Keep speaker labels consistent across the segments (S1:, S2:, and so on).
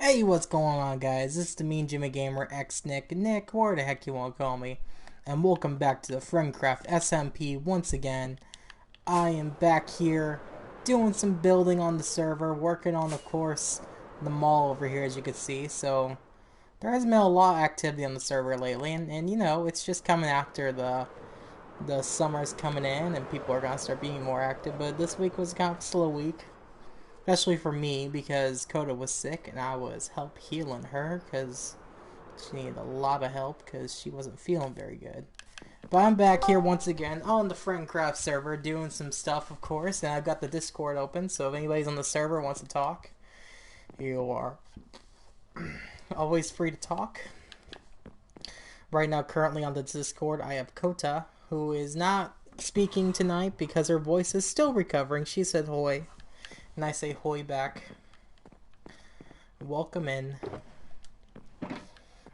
S1: Hey, what's going on, guys? This is the Mean Jimmy Gamer X Nick, or the heck you want to call me, and welcome back to the Friendcraft SMP once again. I am back here doing some building on the server, working on, of course, the mall over here, as you can see. So there has been a lot of activity on the server lately, and you know, it's just coming after the summer's coming in, and people are gonna start being more active. But this week was kind of a slow week. Especially for me, because Coda was sick and I was help healing her because she needed a lot of help because she wasn't feeling very good. But I'm back here once again on the Friendcraft server doing some stuff, of course, and I've got the Discord open, so if anybody's on the server wants to talk, you are always free to talk. Right now, currently on the Discord, I have Kota, who is not speaking tonight because her voice is still recovering. She said "hoi." And I say "hoi" back. Welcome in.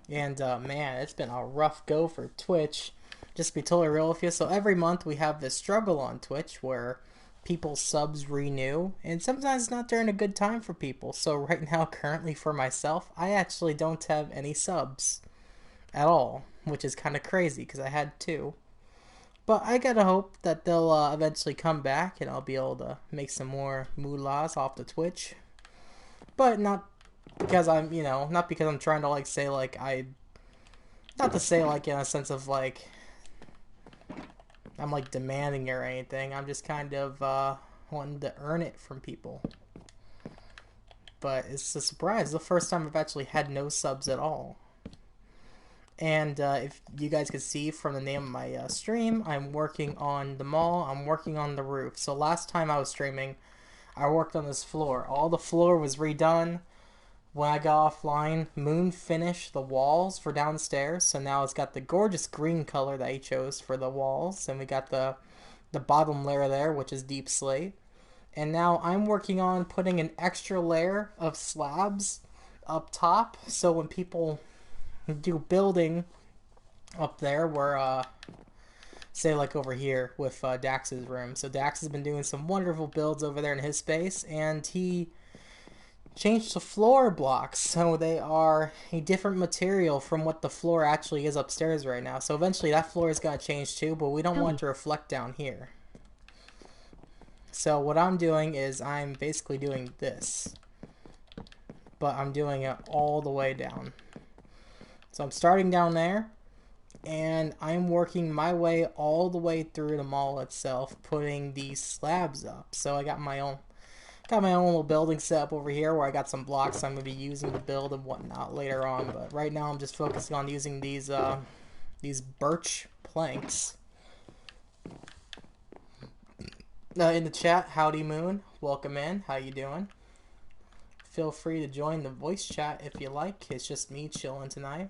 S1: And man, it's been a rough go for Twitch. Just to be totally real with you. So every month we have this struggle on Twitch where people's subs renew. And sometimes it's not during a good time for people. So right now, currently for myself, I actually don't have any subs at all. Which is kind of crazy because I had two. But I gotta hope that they'll eventually come back and I'll be able to make some more moolahs off the Twitch. But not because I'm, not because I'm trying to like say like not to say like in a sense of like I'm like demanding or anything. I'm just kind of wanting to earn it from people. But it's a surprise. It's the first time I've actually had no subs at all. And if you guys could see from the name of my stream, I'm working on the mall, I'm working on the roof. So last time I was streaming, I worked on this floor. All the floor was redone. When I got offline, Moon finished the walls for downstairs. So now it's got the gorgeous green color that he chose for the walls. And we got the bottom layer there, which is deep slate. And now I'm working on putting an extra layer of slabs up top. So when people do building up there where say like over here with Dax's room. So Dax has been doing some wonderful builds over there in his space, and he changed the floor blocks so they are a different material from what the floor actually is upstairs right now. So eventually that floor is going to change too, but we don't want it to reflect down here. So what I'm doing is I'm basically doing this, but I'm doing it all the way down. So I'm starting down there, and I'm working my way all the way through the mall itself, putting these slabs up. So I got my own little building set up over here where I got some blocks I'm going to be using to build and whatnot later on. But right now I'm just focusing on using these birch planks. In the chat, howdy Moon, welcome in. How you doing? Feel free to join the voice chat if you like. It's just me chilling tonight.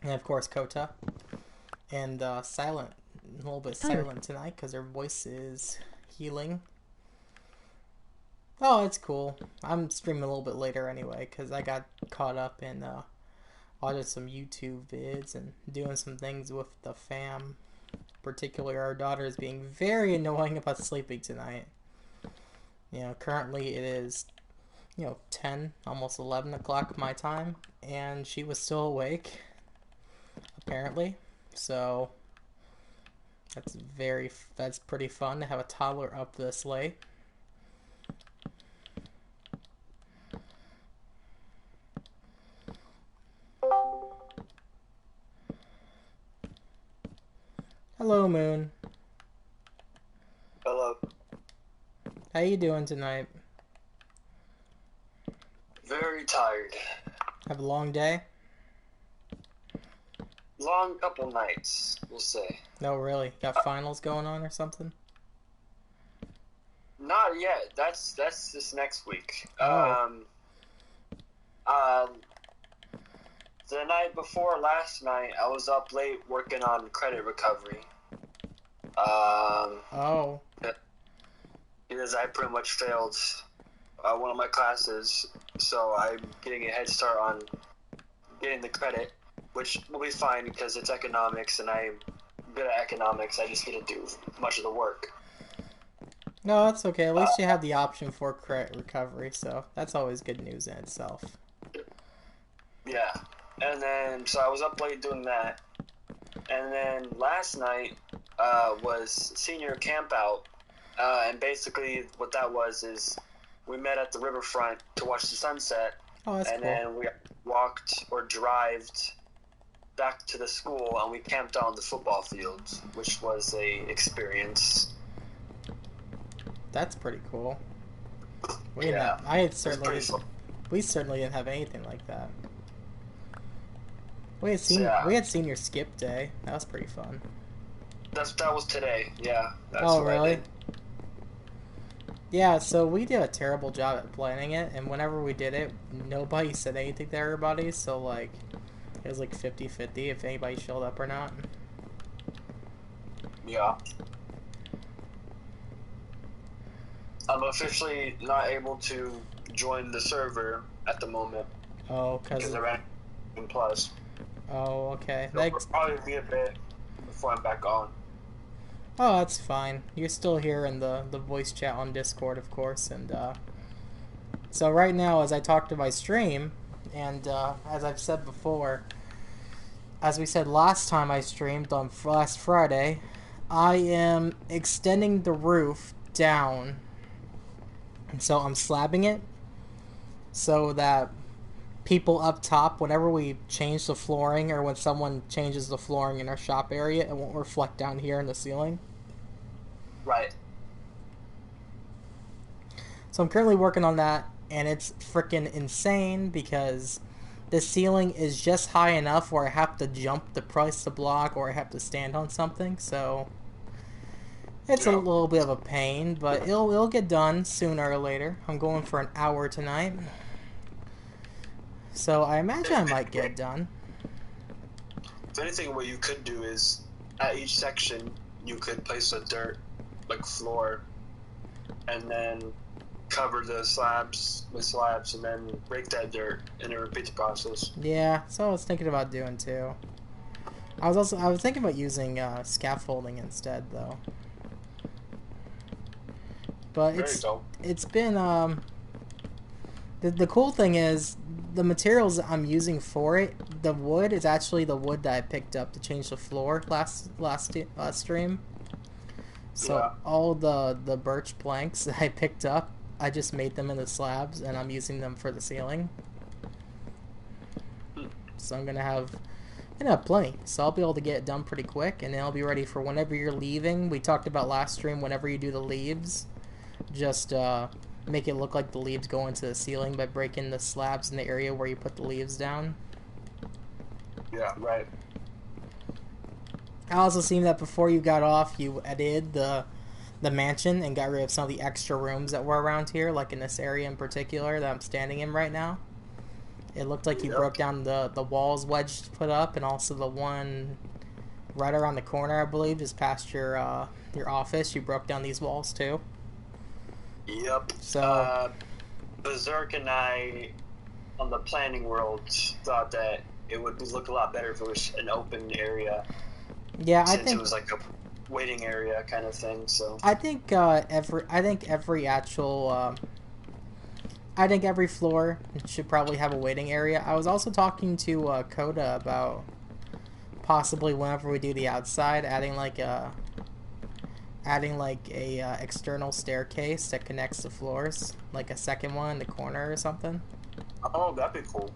S1: And of course, Kota. And Silent. A little bit silent tonight because her voice is healing. Oh, it's cool. I'm streaming a little bit later anyway because I got caught up in watching some YouTube vids and doing some things with the fam. Particularly our daughter is being very annoying about sleeping tonight. Currently it is 10, almost 11 o'clock my time, and she was still awake, apparently. So that's pretty fun to have a toddler up this late. Hello, Moon.
S2: Hello.
S1: How you doing tonight?
S2: Very tired.
S1: Have a long day?
S2: Long couple nights, we'll say.
S1: No, really? Got finals going on or something?
S2: Not yet. That's this next week.
S1: Oh.
S2: The night before last night, I was up late working on credit recovery.
S1: Oh.
S2: Because I pretty much failed one of my classes, so I'm getting a head start on getting the credit, which will be fine because it's economics and I'm good at economics. I just get to do much of the work.
S1: No, that's okay. At
S2: Uh,
S1: least you have the option for credit recovery, so that's always good news in itself.
S2: yeah. And then, so I was up late doing that. And then last night was senior camp out. And basically, what that was is we met at the riverfront to watch the sunset.
S1: Oh, that's
S2: And
S1: cool.
S2: then we walked or drived back to the school and we camped on the football field, which was a experience.
S1: That's pretty cool. We didn't
S2: Yeah,
S1: have, I had
S2: it was
S1: certainly
S2: pretty
S1: didn't,
S2: fun.
S1: we certainly didn't have anything like that.
S2: So yeah,
S1: We had senior skip day. That was pretty fun.
S2: that was today. Yeah, that's
S1: Oh,
S2: what I
S1: really?
S2: did.
S1: Yeah, so we did a terrible job at planning it, and whenever we did it, nobody said anything to everybody, so like it was like 50-50 if anybody showed up or not.
S2: Yeah, I'm officially not able to join the server at the moment
S1: Oh,
S2: because
S1: cause
S2: I ran in plus.
S1: oh, okay.
S2: It'll probably be a bit before I'm back on.
S1: Oh, that's fine. You're still here in the voice chat on Discord, of course, and so right now, as I talk to my stream, and as I've said before, as we said last time I streamed on last Friday, I am extending the roof down, and so I'm slabbing it so that people up top, whenever we change the flooring or when someone changes the flooring in our shop area, it won't reflect down here in the ceiling.
S2: Right.
S1: So I'm currently working on that, and it's freaking insane because the ceiling is just high enough where I have to jump the price to block or I have to stand on something. So it's a
S2: Yeah.
S1: little bit of a pain, but it'll get done sooner or later. I'm going for an hour tonight, so I imagine I might get it done.
S2: If anything, what you could do is at each section you could place a dirt like floor, and then cover the slabs with slabs, and then break that dirt, and then repeat the process.
S1: Yeah, so I was thinking about doing too. I was thinking about using scaffolding instead though. But
S2: Very dope.
S1: it's been the cool thing is the materials that I'm using for it. The wood is actually the wood that I picked up to change the floor last stream. So
S2: Yeah.
S1: all the birch planks that I picked up, I just made them into slabs, and I'm using them for the ceiling. So I'm gonna have plenty. So I'll be able to get it done pretty quick, and then I'll be ready for whenever you're leaving. We talked about last stream. Whenever you do the leaves, just make it look like the leaves go into the ceiling by breaking the slabs in the area where you put the leaves down.
S2: Yeah. Right.
S1: I also seen that before you got off, you edited the mansion and got rid of some of the extra rooms that were around here, like in this area in particular that I'm standing in right now. It looked like you
S2: Yep.
S1: broke down the walls wedged put up, and also the one right around the corner, I believe, just past your office. You broke down these walls too.
S2: Yep.
S1: So
S2: Berserk and I, on the planning world, thought that it would look a lot better if it was an open area,
S1: yeah,
S2: since it was like a waiting area kind of thing. So
S1: I think I think every floor should probably have a waiting area. I was also talking to Coda about possibly whenever we do the outside, adding like a external staircase that connects the floors, like a second one in the corner or something.
S2: oh, that'd be cool.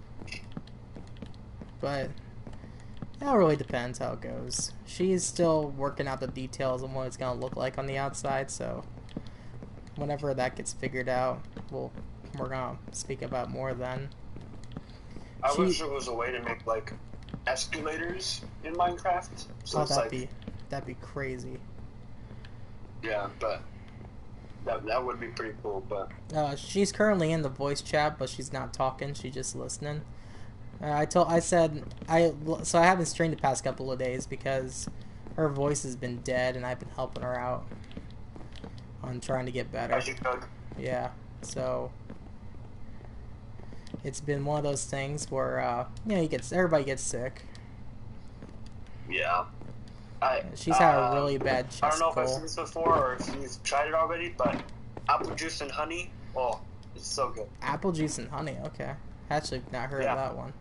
S1: But it all really depends how it goes. She's still working out the details on what it's gonna look like on the outside, so whenever that gets figured out, we're gonna speak about more then.
S2: I wish there was a way to make like escalators in Minecraft. So it's like,
S1: that'd be crazy.
S2: yeah, but that would be pretty cool. But
S1: She's currently in the voice chat, but she's not talking. She's just listening. I haven't streamed the past couple of days because her voice has been dead, and I've been helping her out on trying to get better.
S2: as you could.
S1: Yeah, so it's been one of those things where everybody gets sick.
S2: Yeah. I
S1: She's had a really bad
S2: I don't
S1: chest
S2: know if I've
S1: pull.
S2: seen this before or if you've tried it already, but apple juice and honey, oh, it's so good.
S1: Apple juice and honey. Okay, actually not heard of
S2: Yeah,
S1: that one.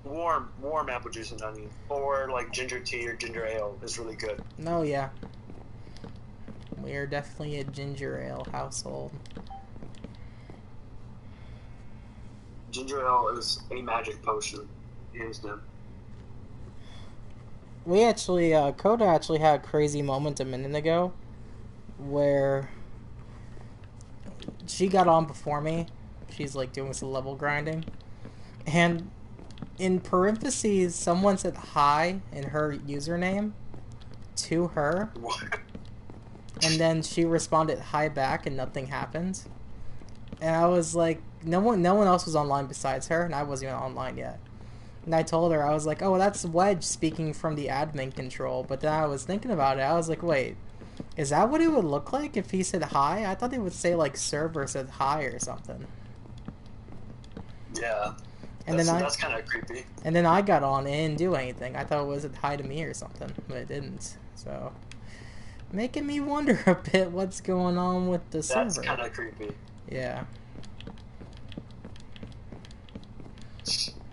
S2: warm apple juice and honey, or like ginger tea or ginger ale is really good.
S1: No, yeah, we are definitely a ginger ale household.
S2: Ginger ale is a magic potion, hands down.
S1: We actually, Coda actually had a crazy moment a minute ago where she got on before me. She's like doing some level grinding, and in parentheses, someone said hi in her username to her,
S2: What?
S1: and then she responded hi back, and nothing happened. And I was like, no one else was online besides her, and I wasn't even online yet. And I told her, I was like, oh, that's Wedge speaking from the admin control. But then I was thinking about it. I was like, wait, is that what it would look like if he said hi? I thought they would say like server said hi or something.
S2: Yeah,
S1: And
S2: that's kind of creepy.
S1: then I got on and it didn't do anything. I thought it was hi to me or something, but it didn't. So making me wonder a bit what's going on with the server.
S2: That's kind of creepy.
S1: Yeah.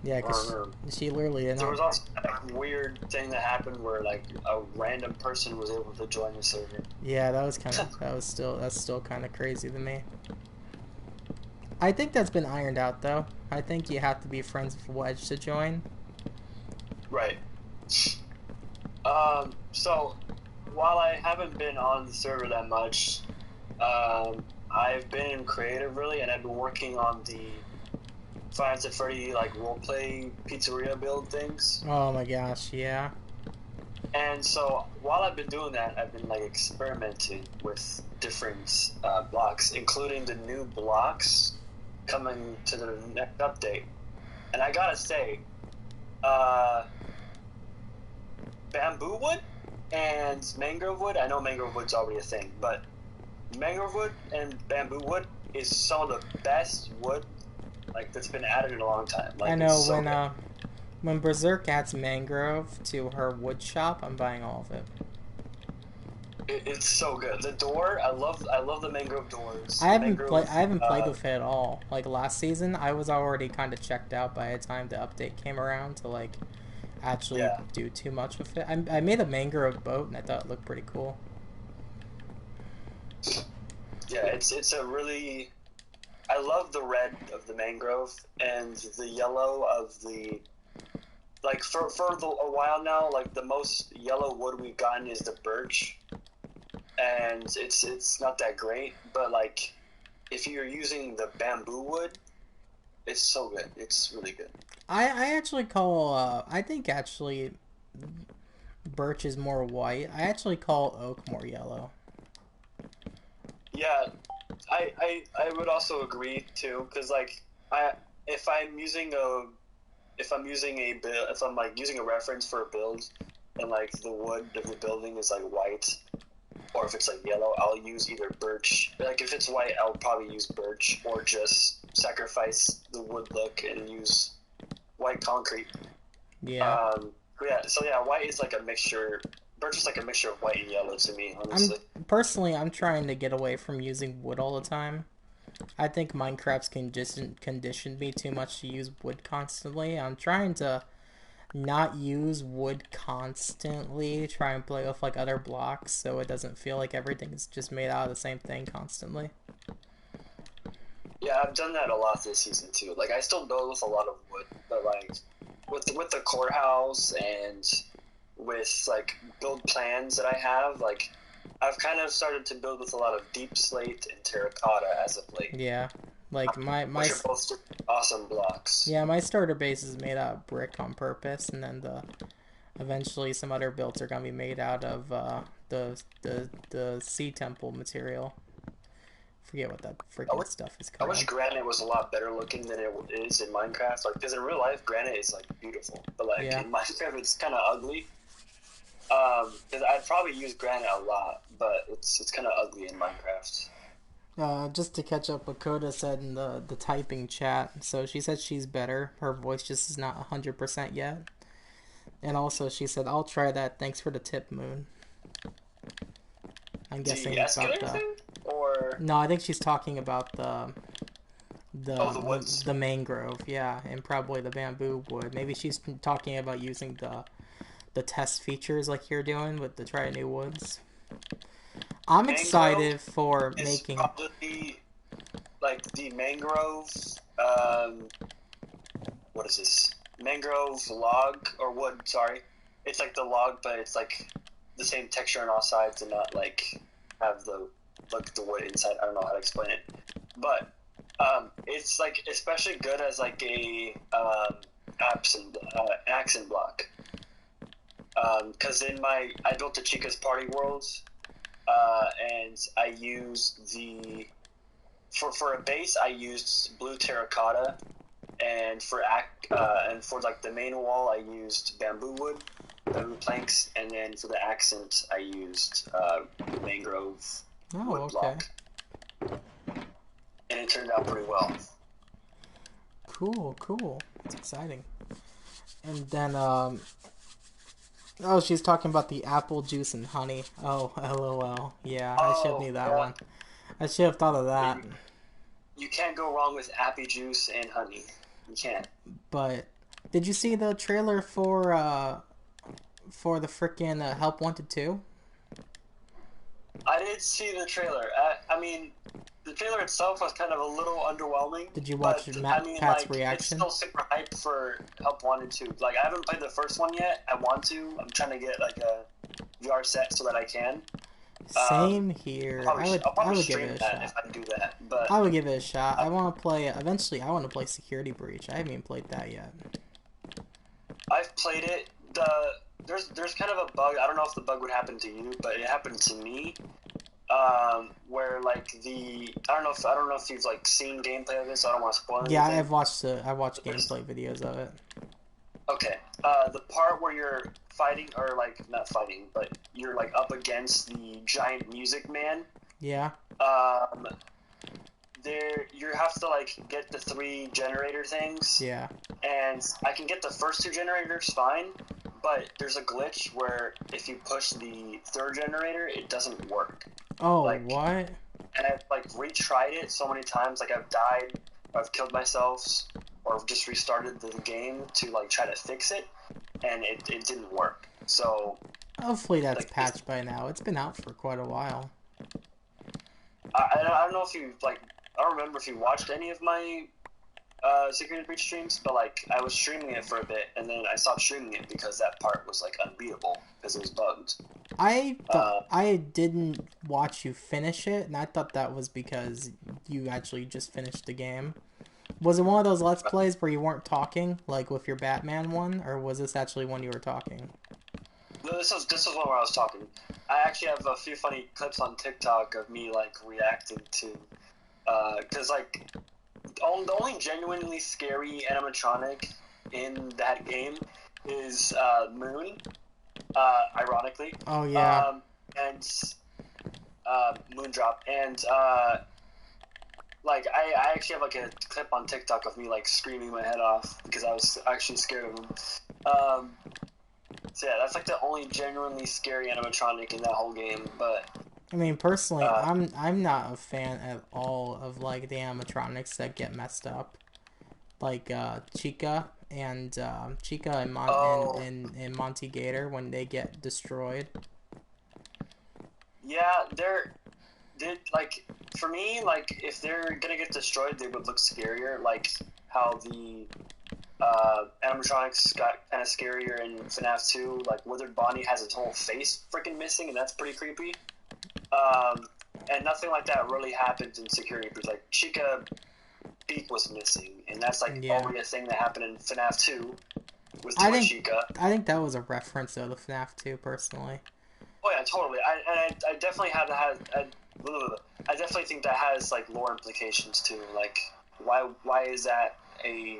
S1: Yeah, because she literally didn't.
S2: There was also a weird thing that happened where like a random person was able to join the server.
S1: Yeah, that's still kind of crazy to me. I think that's been ironed out though. I think you have to be friends with Wedge to join.
S2: Right. So while I haven't been on the server that much, I've been in creative really, and I've been working on the Five Nights at Freddy like roleplay pizzeria build things.
S1: Oh my gosh, yeah.
S2: And so while I've been doing that, I've been like experimenting with different blocks, including the new blocks coming to the next update. And I gotta say, bamboo wood and mangrove wood. I know mangrove wood's already a thing, but mangrove wood and bamboo wood is some of the best wood like that's been added in a long time. Like,
S1: I know
S2: it's so
S1: when Berserk adds mangrove to her wood shop, I'm buying all of it.
S2: it's so good. The door, I love the mangrove doors.
S1: I haven't played with it at all. Like last season, I was already kind of checked out by the time the update came around to like actually do too much with it. I made a mangrove boat and I thought it looked pretty cool.
S2: Yeah, it's a really. I love the red of the mangrove and the yellow of the. Like for a while now, like the most yellow wood we've gotten is the birch, and it's not that great. But like, if you're using the bamboo wood, it's so good. It's really good.
S1: I actually call I think actually birch is more white. I actually call oak more yellow.
S2: Yeah, I would also agree too, because like if I'm using a build, if I'm like using a reference for a build, and like the wood of the building is like white, or if it's like yellow, I'll use either birch. Like if it's white, I'll probably use birch, or just sacrifice the wood look and use white concrete.
S1: Yeah.
S2: So yeah, white is like a mixture. Birch is like a mixture of white and yellow to me, honestly.
S1: I'm trying to get away from using wood all the time. I think Minecraft's conditioned me too much to use wood constantly. I'm trying to not use wood constantly, try and play with like other blocks so it doesn't feel like everything's just made out of the same thing constantly.
S2: Yeah, I've done that a lot this season too. Like I still build with a lot of wood, but like with the courthouse and with like build plans that I have, like I've kind of started to build with a lot of deep slate and terracotta as of late.
S1: Yeah, like my
S2: which are both awesome blocks.
S1: Yeah, my starter base is made out of brick on purpose, and then eventually some other builds are gonna be made out of the sea temple material. Forget what that freaking stuff is called.
S2: I wish granite was a lot better looking than it is in Minecraft. Like, because in real life, granite is like beautiful, but like in Minecraft, it's kind of ugly. Because I'd probably use granite a lot, but it's kind of ugly in Minecraft.
S1: Just to catch up what Coda said in the typing chat. So she said she's better. Her voice just is not 100% yet. And also, she said, "I'll try that. Thanks for the tip, Moon." I'm
S2: The
S1: guessing about
S2: escalator
S1: the.
S2: thing, or
S1: No, I think she's talking about
S2: oh, the woods.
S1: the mangrove, yeah, and probably the bamboo wood. Maybe she's talking about using the test features like you're doing with the try new woods. I'm
S2: Mangrove
S1: excited for
S2: is
S1: making.
S2: probably like the mangrove. What is this? Mangrove log or wood? Sorry, it's like the log, but it's like the same texture on all sides and not like have the like the wood inside. I don't know how to explain it, but it's like especially good as like a accent block. Because in my I built the Chica's Party Worlds, and I used the for a base I used blue terracotta, and for like the main wall I used bamboo planks, and then for the accent I used mangrove
S1: Oh,
S2: wood
S1: okay,
S2: block, and it turned out pretty well.
S1: cool, cool. It's exciting. And then oh, she's talking about the apple juice and honey. Oh, lol. Yeah, I should have
S2: Oh
S1: knew that
S2: yeah,
S1: one. I should have thought of that.
S2: you can't go wrong with appy juice and honey. You can't.
S1: But did you see the trailer for the frickin' Help Wanted 2?
S2: I did see the trailer. I mean, the trailer itself was kind of a little underwhelming,
S1: Did you watch
S2: but I mean,
S1: Pat's
S2: like, it's
S1: reaction?
S2: still super hype for Help Wanted 2. Like, I haven't played the first one yet. I want to. I'm trying to get, like, a VR set so that I can.
S1: Same here.
S2: I'll
S1: I
S2: probably
S1: would give
S2: stream
S1: it a
S2: that if
S1: shot.
S2: I do that, but
S1: I would give it a shot.
S2: uh,
S1: I want to play eventually. I want to play Security Breach. I haven't even played that yet.
S2: I've played it. There's kind of a bug. I don't know if the bug would happen to you, but it happened to me. Where like I don't know if you've like seen gameplay of this. So I don't want to spoil
S1: Yeah,
S2: anything.
S1: I watched gameplay videos of it.
S2: Okay. The part where you're fighting, or like not fighting, but you're like up against the giant music man.
S1: Yeah.
S2: Um, there you have to like get the 3 generator things,
S1: Yeah.
S2: and I can get the first 2 generators fine, but there's a glitch where if you push the 3rd generator, it doesn't work.
S1: Oh,
S2: Like,
S1: what?
S2: and I've like retried it so many times. Like I've died, or I've killed myself, or just restarted the game to like try to fix it, and it didn't work. So
S1: Hopefully that's
S2: like
S1: patched by now. It's been out for quite a while.
S2: I don't know if you like I don't remember if you watched any of my Security Breach streams, but like I was streaming it for a bit, and then I stopped streaming it because that part was like unbeatable because it was bugged.
S1: I didn't watch you finish it, and I thought that was because you actually just finished the game. Was it one of those Let's Plays where you weren't talking, like with your Batman one, or was this actually when you were talking?
S2: No, this was one where I was talking. I actually have a few funny clips on TikTok of me like reacting to, because like the only genuinely scary animatronic in that game is Moon, ironically,
S1: Oh yeah.
S2: and Moondrop, and like I actually have like a clip on TikTok of me like screaming my head off because I was actually scared of him. Um, so yeah, that's like the only genuinely scary animatronic in that whole game. But
S1: I mean, personally,
S2: uh,
S1: I'm not a fan at all of like the animatronics that get messed up, like Chica and
S2: oh
S1: and Monty Gator when they get destroyed.
S2: yeah, they like for me like if they're gonna get destroyed, they would look scarier. Like how the animatronics got kind of scarier in FNAF 2. Like Withered Bonnie has its whole face freaking missing, and that's pretty creepy. Um, and nothing like that really happened in Security Breach. Like Chica beak was missing, and that's like
S1: Yeah,
S2: already a thing that happened in FNAF 2 with
S1: I
S2: Toy
S1: think
S2: Chica.
S1: I think that was a reference though to FNAF 2 personally.
S2: Oh yeah, totally. I definitely I definitely think that has like lore implications too. Like why is that a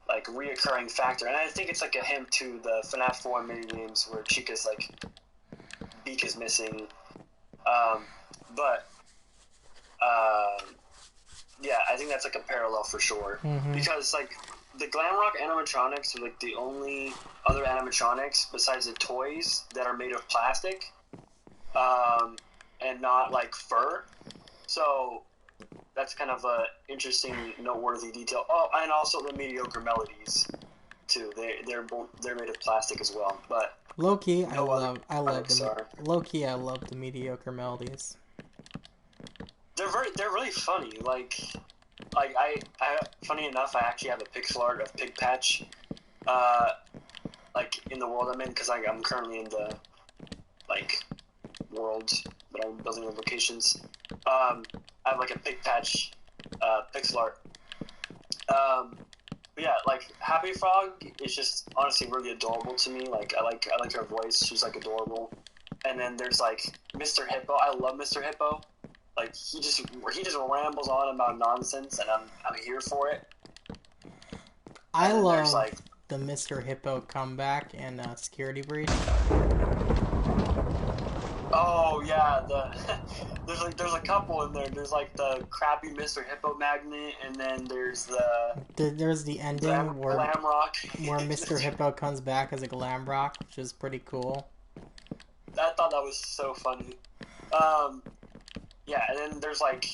S2: like reoccurring factor? And I think it's like a hint to the FNAF 4 mini games where Chica's like beak is missing. Um, but yeah, I think that's like a parallel for sure
S1: Mm-hmm.
S2: because like the Glamrock animatronics are like the only other animatronics besides the toys that are made of plastic, and not like fur. So that's kind of a interesting, noteworthy detail. Oh, and also the mediocre melodies too. They're made of plastic as well. But
S1: Low-key,
S2: no other
S1: I love
S2: animatronics are.
S1: Low-key, I love the mediocre melodies.
S2: They're really funny. Funny enough, I actually have a pixel art of Pig Patch, like in the world I'm in, because I'm currently in the like world that I'm building the locations. I have like a Pig Patch pixel art. But yeah, like Happy Frog is just honestly really adorable to me. Like I like her voice. She's like adorable. And then there's like Mr. Hippo. I love Mr. Hippo. Like he just rambles on about nonsense, and I'm here for it.
S1: I
S2: And then
S1: love
S2: there's like
S1: the Mr. Hippo comeback and Security Breach.
S2: oh yeah, there's a couple in there. There's like the crappy Mr. Hippo magnet, and then there's
S1: There's the ending where
S2: Glam Rock.
S1: Mr. Hippo comes back as a glam rock, which is pretty cool.
S2: I thought that was so funny. Yeah, and then there's like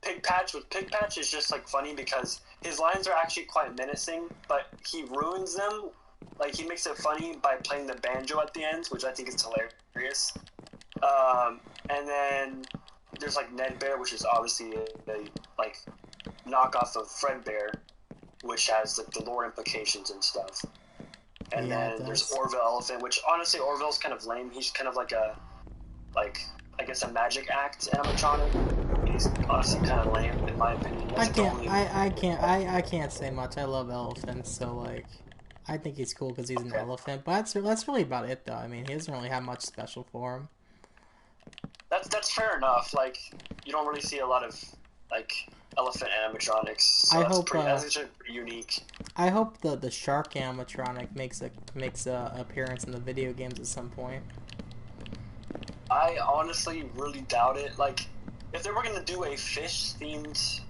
S2: Pig Patch. With Pig Patch is just like funny because his lines are actually quite menacing, but he ruins them. Like he makes it funny by playing the banjo at the end, which I think is hilarious. And then there's like Ned Bear, which is obviously a like knockoff of Fredbear, which has like the lore implications and stuff. And
S1: Yeah,
S2: then there's Orville Elephant, which honestly Orville's kind of lame. He's kind of like a I guess a magic act animatronic. He's honestly kind of lame in my opinion.
S1: I can't say much. I love elephants, so like, I think he's cool because he's an elephant. But that's really about it, though. I mean, he doesn't really have much special for him.
S2: That's fair enough. Like, you don't really see a lot of like elephant animatronics. So
S1: I
S2: that's
S1: hope
S2: pretty unique.
S1: I hope the shark animatronic makes a appearance in the video games at some point.
S2: I honestly really doubt it. Like, if they were gonna do a fish-themed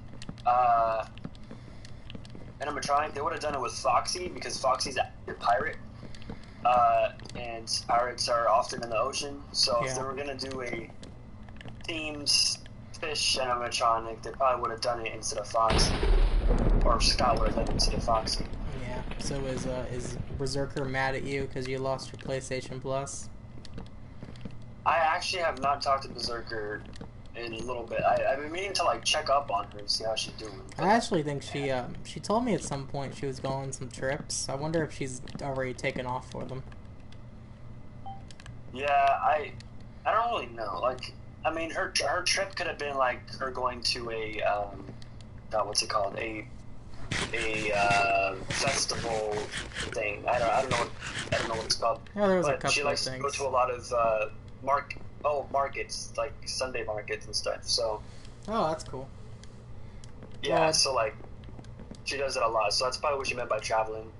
S2: animatronic, they would have done it with Foxy, because Foxy's a pirate, and pirates are often in the ocean. So if they were gonna do a themed fish animatronic, they probably would have done it instead of Foxy, or Scott would have done it instead of Foxy.
S1: Yeah. So is Berserker mad at you because you lost your PlayStation Plus?
S2: I actually have not talked to Berserker in a little bit. I've been meaning to like check up on her and see how she's doing.
S1: I actually think she told me at some point she was going on some trips. I wonder if she's already taken off for them.
S2: Yeah, I don't really know. Like, I mean, her trip could have been like her going to a what's it called, a festival thing. I don't know what it's called.
S1: Yeah, there was a
S2: but
S1: couple
S2: she likes
S1: of
S2: to
S1: things.
S2: go to a lot of markets, like Sunday markets and stuff. So
S1: Oh, that's cool.
S2: yeah, so like she does it a lot. So that's probably what she meant by traveling.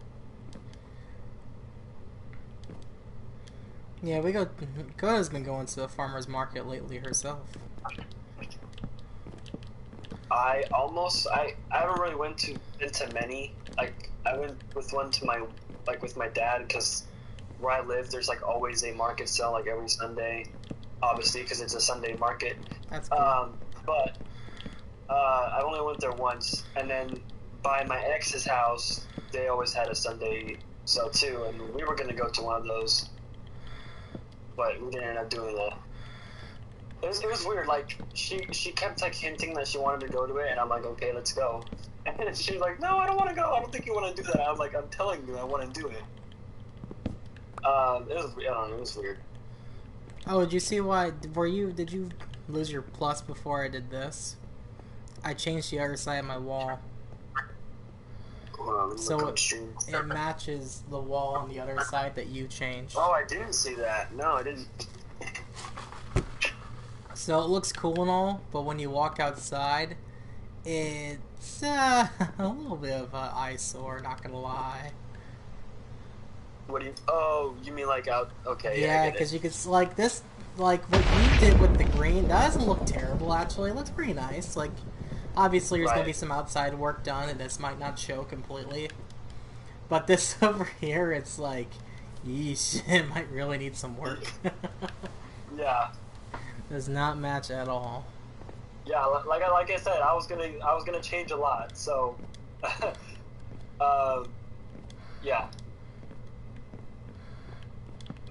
S1: Yeah, Koda's been going to the farmer's market lately herself.
S2: I haven't really went into many. Like, I went with one to with my dad, because where I live there's like always a market sale like every Sunday, obviously because it's a Sunday market.
S1: That's cool.
S2: But I only went there once, and then by my ex's house they always had a Sunday sale too, and we were gonna go to one of those, but we didn't end up doing that. It was weird. Like she kept like hinting that she wanted to go to it, and I'm like, okay, let's go. And she's like, no, I don't want to go. I don't think you want to do that. I'm like, I'm telling you, I want to do it. I don't know. It was weird.
S1: Oh, did you see why? Did you lose your plus before I did this? I changed the other side of my wall, so it matches the wall on the other side that you changed.
S2: Oh, I didn't see that. No, I didn't.
S1: So it looks cool and all, but when you walk outside, it's a little bit of an eyesore, not gonna lie.
S2: What do you... Oh, you mean like out... Okay,
S1: yeah, because you could, like, this, like, what you did with the green, that doesn't look terrible, actually. It looks pretty nice. Like, obviously there's gonna be some outside work done, and this might not show completely. But this over here, it's like, yeesh, it might really need some work.
S2: Yeah.
S1: Does not match at all.
S2: Yeah, like I said, I was gonna change a lot. So, um, yeah,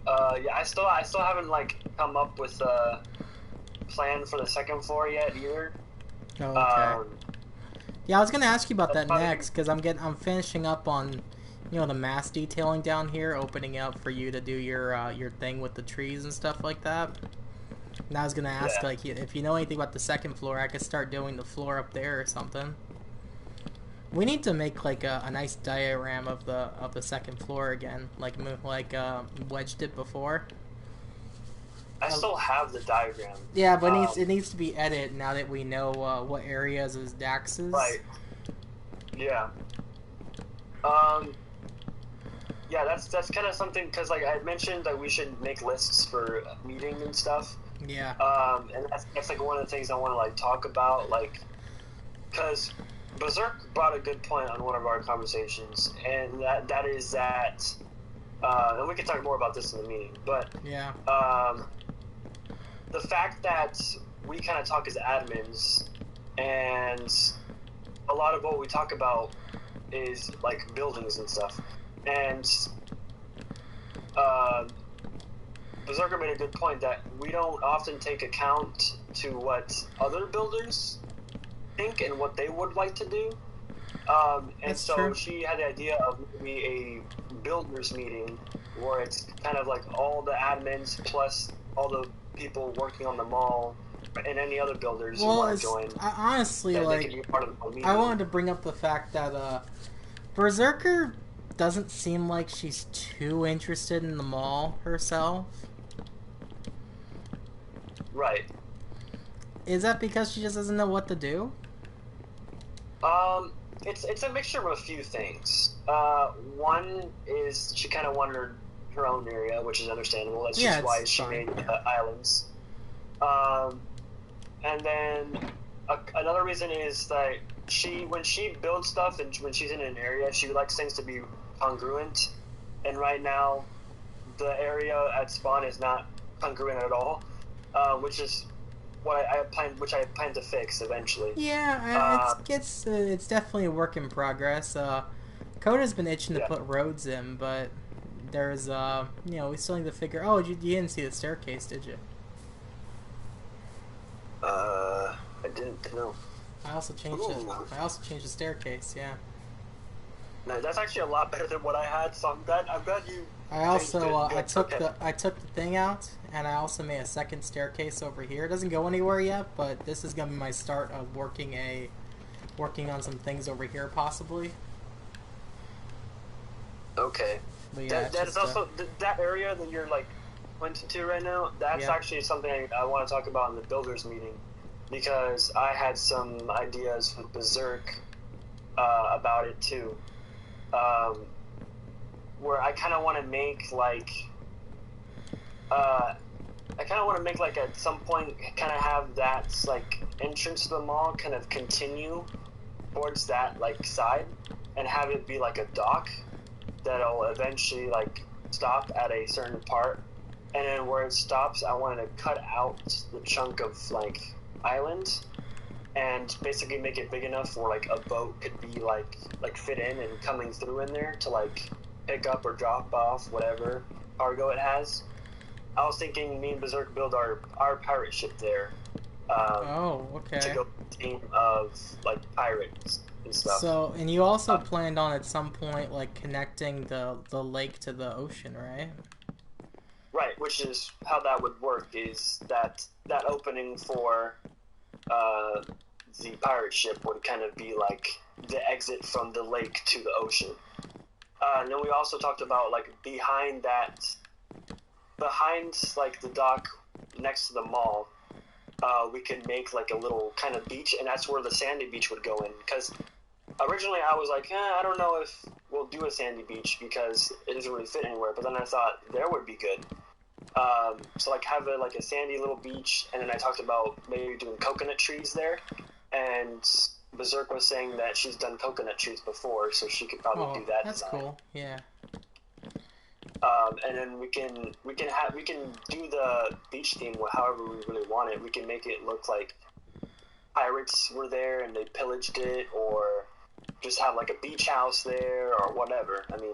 S2: yeah. I still haven't like come up with a plan for the second floor yet either.
S1: Oh, okay.
S2: Um,
S1: Yeah, I was gonna ask you about
S2: that's
S1: that
S2: probably
S1: next because I'm finishing up on, the mass detailing down here, opening up for you to do your thing with the trees and stuff like that. And I was gonna ask
S2: yeah.
S1: like if you know anything about the second floor, I could start doing the floor up there or something. We need to make like a nice diagram of the second floor again, like wedged it before.
S2: I
S1: Uh,
S2: still have the diagram.
S1: yeah, but
S2: Um,
S1: it needs to be edited now that we know what areas is Dax's.
S2: right. Yeah. Um, yeah. That's kind of something because like I mentioned that we should make lists for meeting and stuff.
S1: Yeah.
S2: And that's like one of the things I want to like talk about, like, because Berserk brought a good point on one of our conversations, and that is that, and we can talk more about this in the meeting, but
S1: Yeah.
S2: um, the fact that we kind of talk as admins, and a lot of what we talk about is like buildings and stuff, and uh, Berserker made a good point that we don't often take account to what other builders think and what they would like to do. And
S1: That's
S2: so
S1: true.
S2: she had the idea of maybe a builders meeting where it's kind of like all the admins plus all the people working on the mall and any other builders who
S1: Well,
S2: want to join,
S1: honestly,
S2: and they
S1: like,
S2: can be part of the meeting.
S1: I wanted to bring up the fact that Berserker doesn't seem like she's too interested in the mall herself.
S2: Right.
S1: Is that because she just doesn't know what to do?
S2: It's a mixture of a few things. One is she kind of wanted her own area, which is understandable. That's
S1: Yeah,
S2: just why
S1: it's
S2: she
S1: fine.
S2: made islands. Um, and then another reason is that when she builds stuff and when she's in an area, she likes things to be congruent. And right now, the area at spawn is not congruent at all, which is what I plan to fix eventually.
S1: Yeah, it's definitely a work in progress. Coda's been itching to
S2: Yeah.
S1: put roads in, but there's we still need to figure. Oh, you didn't see the staircase, did you?
S2: I didn't know.
S1: I also changed it.
S2: Ooh.
S1: I also changed the staircase. Yeah.
S2: No, that's actually a lot better than what I had. So I'm glad you.
S1: I also
S2: changed it.
S1: I
S2: Good.
S1: took
S2: Okay.
S1: the thing out, and I also made a second staircase over here. It doesn't go anywhere yet, but this is gonna be my start of working on some things over here possibly.
S2: Okay.
S1: But yeah,
S2: That,
S1: it's
S2: that is
S1: just,
S2: also that area that you're like pointing to right now. That's
S1: Yeah.
S2: actually something I want to talk about in the builders meeting because I had some ideas with Berserk about it too. Um, where I kind of want to make like at some point kind of have that like entrance to the mall kind of continue towards that like side and have it be like a dock that'll eventually like stop at a certain part, and then where it stops I wanted to cut out the chunk of like island and basically make it big enough where like a boat could be like fit in and coming through in there to like pick up or drop off whatever cargo it has. I was thinking me and Berserk build our pirate ship there,
S1: Oh,
S2: to
S1: okay.
S2: go with a team of like pirates and stuff.
S1: So, and you also
S2: Uh,
S1: planned on at some point like connecting the lake to the ocean, right?
S2: right, which is how that would work. Is that opening for uh, the pirate ship would kind of be like the exit from the lake to the ocean. And then we also talked about like behind like the dock next to the mall, we could make like a little kind of beach, and that's where the sandy beach would go in. Because originally I was like, I don't know if we'll do a sandy beach because it doesn't really fit anywhere. But then I thought there would be good. So like have a sandy little beach, and then I talked about maybe doing coconut trees there, and Berserk was saying that she's done coconut trees before, so she could probably
S1: Oh,
S2: do that
S1: that's
S2: design.
S1: cool. Yeah.
S2: And then we can do the beach theme however we really want it. We can make it look like pirates were there and they pillaged it, or just have like a beach house there, or whatever. I mean,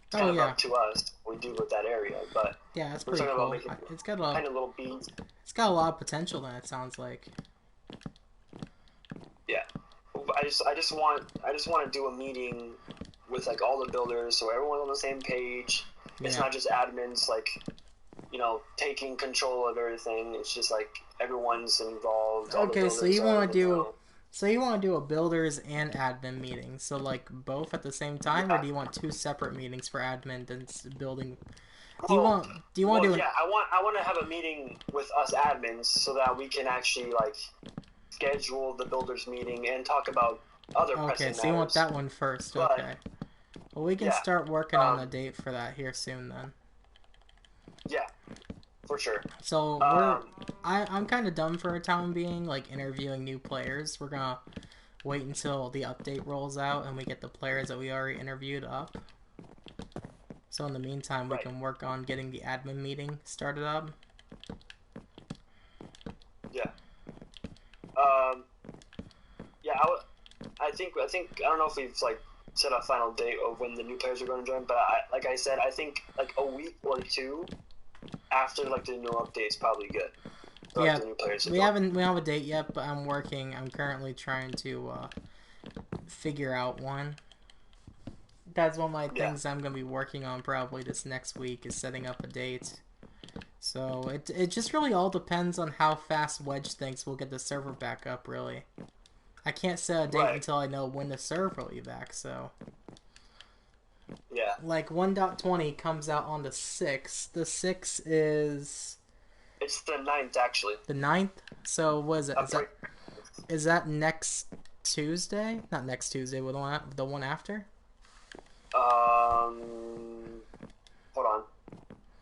S2: it's
S1: Oh
S2: kind of
S1: yeah.
S2: up to us what we do with that area. But
S1: Yeah, that's
S2: we're
S1: pretty
S2: talking about
S1: cool.
S2: making
S1: It's got a
S2: kind of little beach.
S1: it's got a lot of potential. Then it sounds like.
S2: Yeah, I just want to do a meeting with like all the builders, so everyone's on the same page. It's
S1: Yeah.
S2: not just admins like taking control of everything. It's just like everyone's involved. All the
S1: Okay, so
S2: builders
S1: you
S2: are
S1: want
S2: in
S1: to
S2: the
S1: do
S2: know.
S1: so you want to do a builders and admin meeting. So like both at the same time, or
S2: Yeah.
S1: do you want two separate meetings for admin and building?
S2: Well,
S1: Do you want
S2: well,
S1: to do an
S2: yeah. I want to have a meeting with us admins so that we can actually like schedule the builders meeting and talk about other
S1: Okay,
S2: pressing
S1: so you want
S2: matters.
S1: that one first.
S2: But
S1: Okay. Well, we can
S2: yeah,
S1: start working on a
S2: um,
S1: date for that here soon then.
S2: yeah, for sure.
S1: So
S2: Um,
S1: I'm kind of done for a time being, like interviewing new players. We're gonna wait until the update rolls out and we get the players that we already interviewed up. So in the meantime, we
S2: right.
S1: can work on getting the admin meeting started up.
S2: Yeah. Um, yeah. I think I don't know if we've like set a final date of when the new players are going to join, but like I said, I think like a week or two after like the new update's probably good for like
S1: Yeah,
S2: the new players to
S1: we
S2: join.
S1: we don't have a date yet, but I'm working. I'm currently trying to figure out one. That's one of my
S2: Yeah.
S1: things I'm gonna be working on probably this next week is setting up a date. So it just really all depends on how fast Wedge thinks we'll get the server back up. Really, I can't set a date
S2: Right.
S1: until I know when the server will be back. So
S2: Yeah.
S1: like 1.20 comes out on the 6th. The 6th is
S2: It's the ninth actually.
S1: the 9th. So what is it?
S2: I'm sorry.
S1: Is that next Tuesday? Not next Tuesday. The one after?
S2: Um, hold on.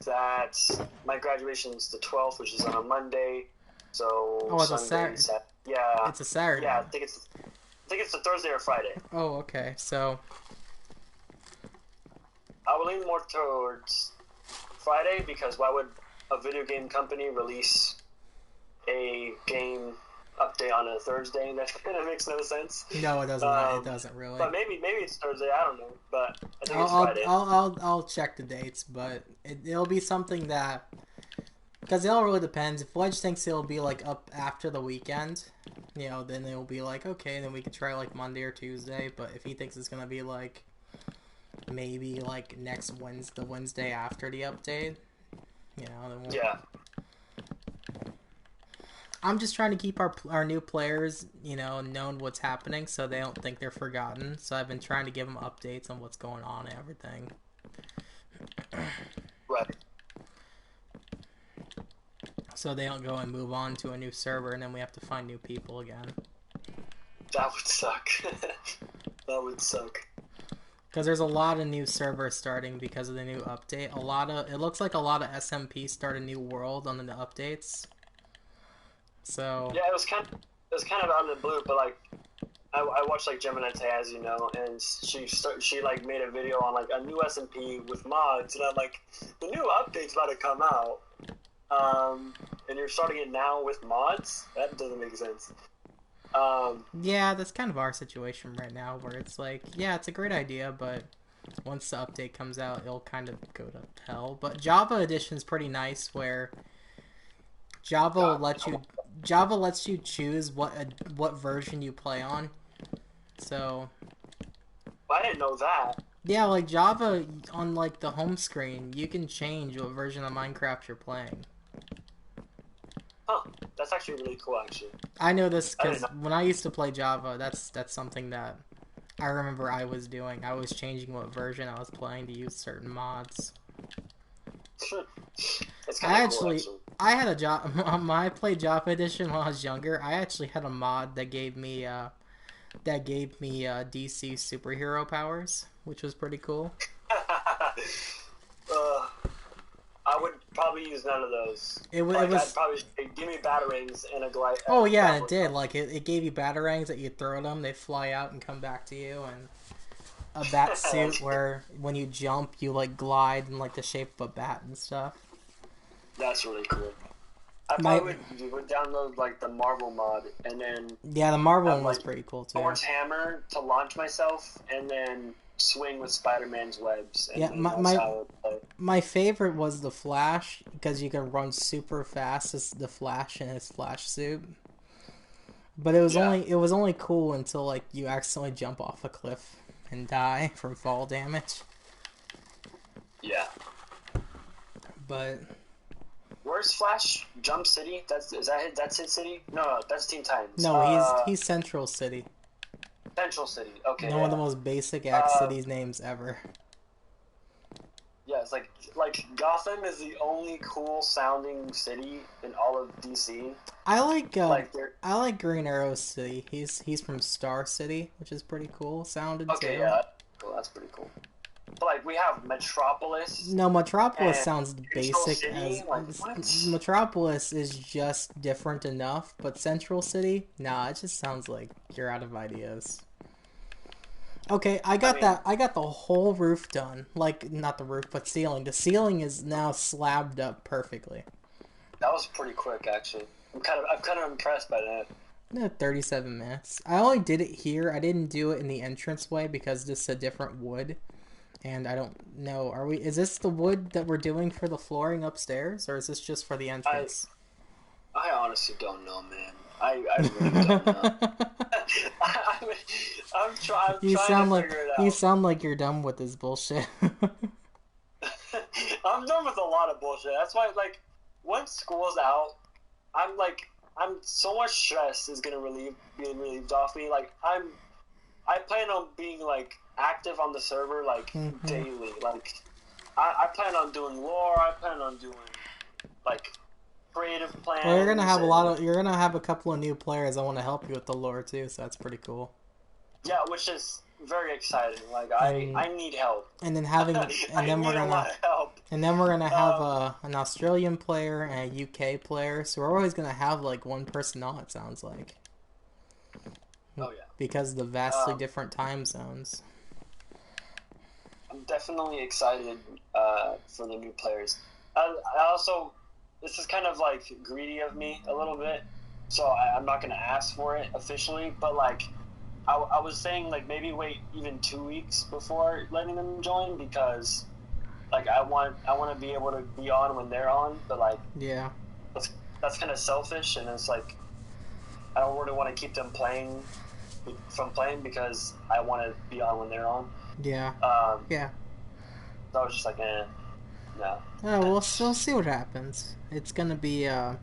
S2: That's my graduation's the 12th, which is on a Monday. So
S1: Oh, it's a
S2: Sunday,
S1: Saturday.
S2: yeah,
S1: It's a Saturday.
S2: yeah. I think it's the Thursday or Friday.
S1: Oh, okay. So
S2: I would lean more towards Friday because why would a video game company release a game update on a Thursday? That kind of makes no sense.
S1: no, it doesn't. It doesn't really.
S2: But maybe it's Thursday. I don't know. But I think it's Friday.
S1: I'll check the dates, but it'll be something that because it all really depends. If Wedge thinks it'll be like up after the weekend, then it'll be like okay, then we could try like Monday or Tuesday. But if he thinks it's gonna be like maybe like next Wednesday, the Wednesday after the update, then we'll,
S2: Yeah.
S1: I'm just trying to keep our new players, known what's happening, so they don't think they're forgotten. So I've been trying to give them updates on what's going on and everything.
S2: Right.
S1: So they don't go and move on to a new server, and then we have to find new people again.
S2: That would suck. That would suck.
S1: Because there's a lot of new servers starting because of the new update. It looks like a lot of SMP start a new world on the updates. So
S2: Yeah, it was kind of out of the blue, but like I watched like Gemini as you know, and she like made a video on like a new SMP with mods, and I'm like, the new update's about to come out, and you're starting it now with mods? That doesn't make sense.
S1: yeah, that's kind of our situation right now, where it's like, yeah, it's a great idea, but once the update comes out, it'll kind of go to hell. But Java Edition's pretty nice, where Java lets you choose what version you play on. So
S2: I didn't know that.
S1: yeah, like Java on like the home screen, you can change what version of Minecraft you're playing.
S2: Huh? That's actually really cool. Actually,
S1: I know this
S2: I didn't
S1: because when I used to play Java, that's something that I remember I was doing. I was changing what version I was playing to use certain mods.
S2: know. That's kind of cool. Actually,
S1: I had a job. When I played Java Edition when I was younger, I actually had a mod that gave me DC superhero powers, which was pretty cool.
S2: I would probably use none of those.
S1: It was.
S2: Like, I'd probably say, give me batarangs and a glide.
S1: Oh yeah, it did. Like it gave you batarangs that you throw them, they fly out and come back to you, and a bat suit where when you jump, you like glide in like the shape of a bat and stuff.
S2: That's really cool. I probably would download like the Marvel mod and then
S1: the Marvel one was pretty cool too.
S2: Thor's hammer to launch myself and then swing with Spider-Man's webs. And
S1: my favorite was the Flash because you can run super fast as the Flash in his Flash suit. But it was only cool until like you accidentally jump off a cliff and die from fall damage.
S2: Yeah.
S1: But
S2: where's Flash? Jump City? That's his city? No, that's Teen Titans.
S1: No, he's Central City.
S2: Central City. Okay.
S1: One of the most basic act cities names ever.
S2: Yeah, it's like Gotham is the only cool sounding city in all of DC.
S1: I like Green Arrow's city. He's from Star City, which is pretty cool sounded too.
S2: Okay, yeah, cool. That's pretty cool. But like we have Metropolis.
S1: No, Metropolis sounds basic.
S2: City?
S1: Metropolis is just different enough, but Central City, nah, it just sounds like you're out of ideas. Okay, I got the whole roof done. Like not the roof, but ceiling. The ceiling is now slabbed up perfectly.
S2: That was pretty quick, actually. I'm kind of impressed by that.
S1: Yeah, 37 minutes. I only did it here. I didn't do it in the entranceway because this is a different wood. And I don't know, is this the wood that we're doing for the flooring upstairs, or is this just for the entrance?
S2: I honestly don't know, man. I really don't know. I'm trying to figure it out.
S1: You sound like you're done with this bullshit.
S2: I'm done with a lot of bullshit. That's why, like, once school's out, I'm so much stress is gonna be relieved off me. Like, I plan on being like active on the server like daily. Like, I plan on doing lore. I plan on doing like creative plans.
S1: Well, you're gonna have a couple of new players that want to help you with the lore too, so that's pretty cool.
S2: Yeah, which is very exciting. Like I need help.
S1: And then we're gonna have an Australian player and a UK player, so we're always gonna have like one person on. It sounds like.
S2: Oh yeah.
S1: Because of the vastly different time zones.
S2: I'm definitely excited for the new players. I also, this is kind of like greedy of me a little bit, so I'm not gonna ask for it officially. But like, I was saying like maybe wait even 2 weeks before letting them join because like I want to be able to be on when they're on. But like
S1: yeah,
S2: that's kind of selfish, and it's like I don't really want to keep them playing because I want to be on when they're on.
S1: Yeah. Yeah.
S2: So I was just like, no.
S1: Oh, we'll see what happens. It's gonna be a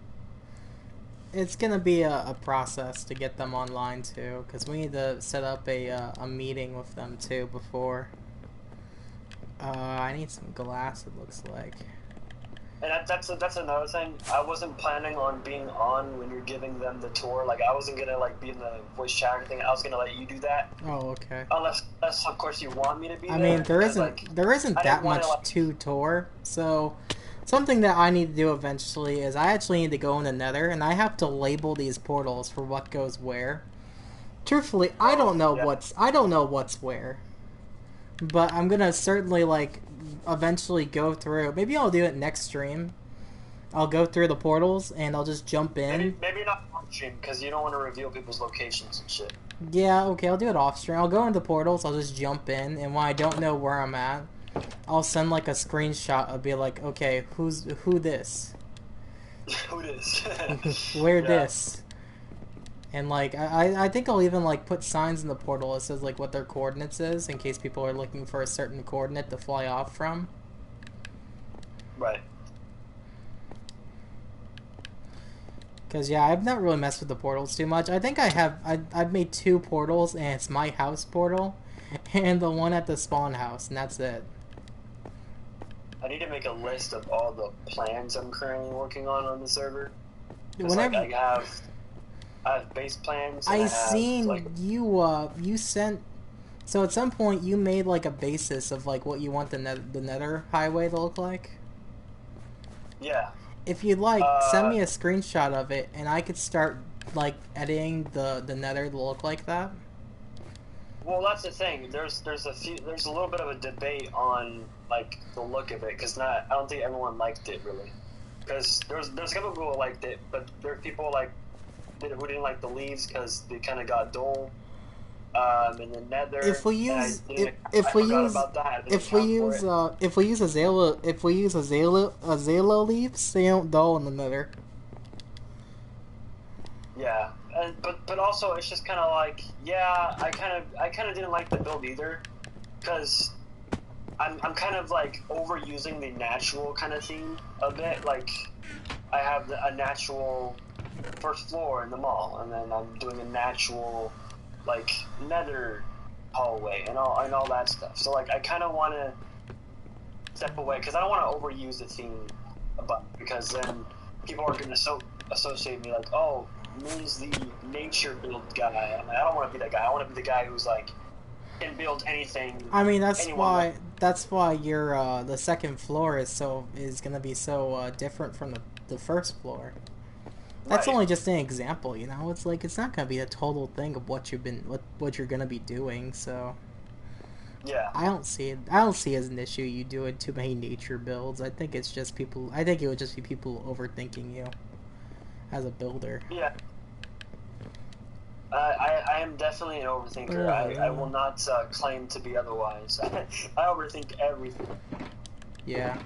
S1: process to get them online too, because we need to set up a meeting with them too before. I need some glass. It looks like.
S2: And that's another thing. I wasn't planning on being on when you're giving them the tour. Like I wasn't gonna like be in the voice chat or anything. I was gonna let you do that.
S1: Oh, okay.
S2: Unless of course you want me to be.
S1: I mean, there isn't that much to tour. So something that I need to do eventually is I actually need to go in the Nether and I have to label these portals for what goes where. Truthfully, I don't know what's where. But I'm gonna certainly like eventually go through. Maybe I'll do it next stream. I'll go through the portals and I'll just jump in.
S2: Maybe not on stream because you don't want to reveal people's locations and shit.
S1: Yeah, okay, I'll do it off stream. I'll go into portals. I'll just jump in, and when I don't know where I'm at, I'll send like a screenshot. I'll be like, okay, who this?
S2: Who this?
S1: Where this? And like I think I'll even like put signs in the portal that says like what their coordinates is in case people are looking for a certain coordinate to fly off from.
S2: Right.
S1: Because yeah, I've not really messed with the portals too much. I think I've made 2 portals, and it's my house portal and the one at the spawn house, and that's it.
S2: I need to make a list of all the plans I'm currently working on the server.
S1: Whenever
S2: like I have base plans.
S1: I seen like, you sent. So at some point you made like a basis of like what you want the nether highway to look like.
S2: Yeah.
S1: If you'd like, send
S2: Uh,
S1: me a screenshot of it, and I could start like editing the nether to look like that.
S2: well, that's the thing. There's a little bit of a debate on like the look of it because not I don't think everyone liked it really. Because there's a couple people who liked it, but there's people like who didn't like the leaves because they kind of got dull. And the nether,
S1: If we
S2: and I
S1: use
S2: didn't
S1: if
S2: I
S1: we
S2: forgot
S1: use
S2: about that. I didn't account for it.
S1: if we use azalea leaves, they don't dull in the nether.
S2: Yeah, and but also it's just kind of like yeah, I kind of didn't like the build either because I'm kind of like overusing the natural kind of theme a bit. Like I have a natural first floor in the mall, and then I'm doing a natural like nether hallway and all that stuff. So like I kind of want to step away because I don't want to overuse the theme, but because then people are going to associate me like, oh, Moon's the nature build guy. I'm like, I don't want to be that guy. I want to be the guy who's like can build anything.
S1: I mean,
S2: Anyone wants.
S1: that's why your the second floor is gonna be so different from the first floor. That's
S2: Right.
S1: only just an example, you know. It's like it's not gonna be a total thing of what you're gonna be doing. So
S2: Yeah.
S1: I don't see it. I don't see it as an issue you doing too many nature builds. I think it's just people. I think it would just be people overthinking you as a builder.
S2: Yeah. I am definitely an overthinker. I will not claim to be otherwise. I overthink everything.
S1: Yeah,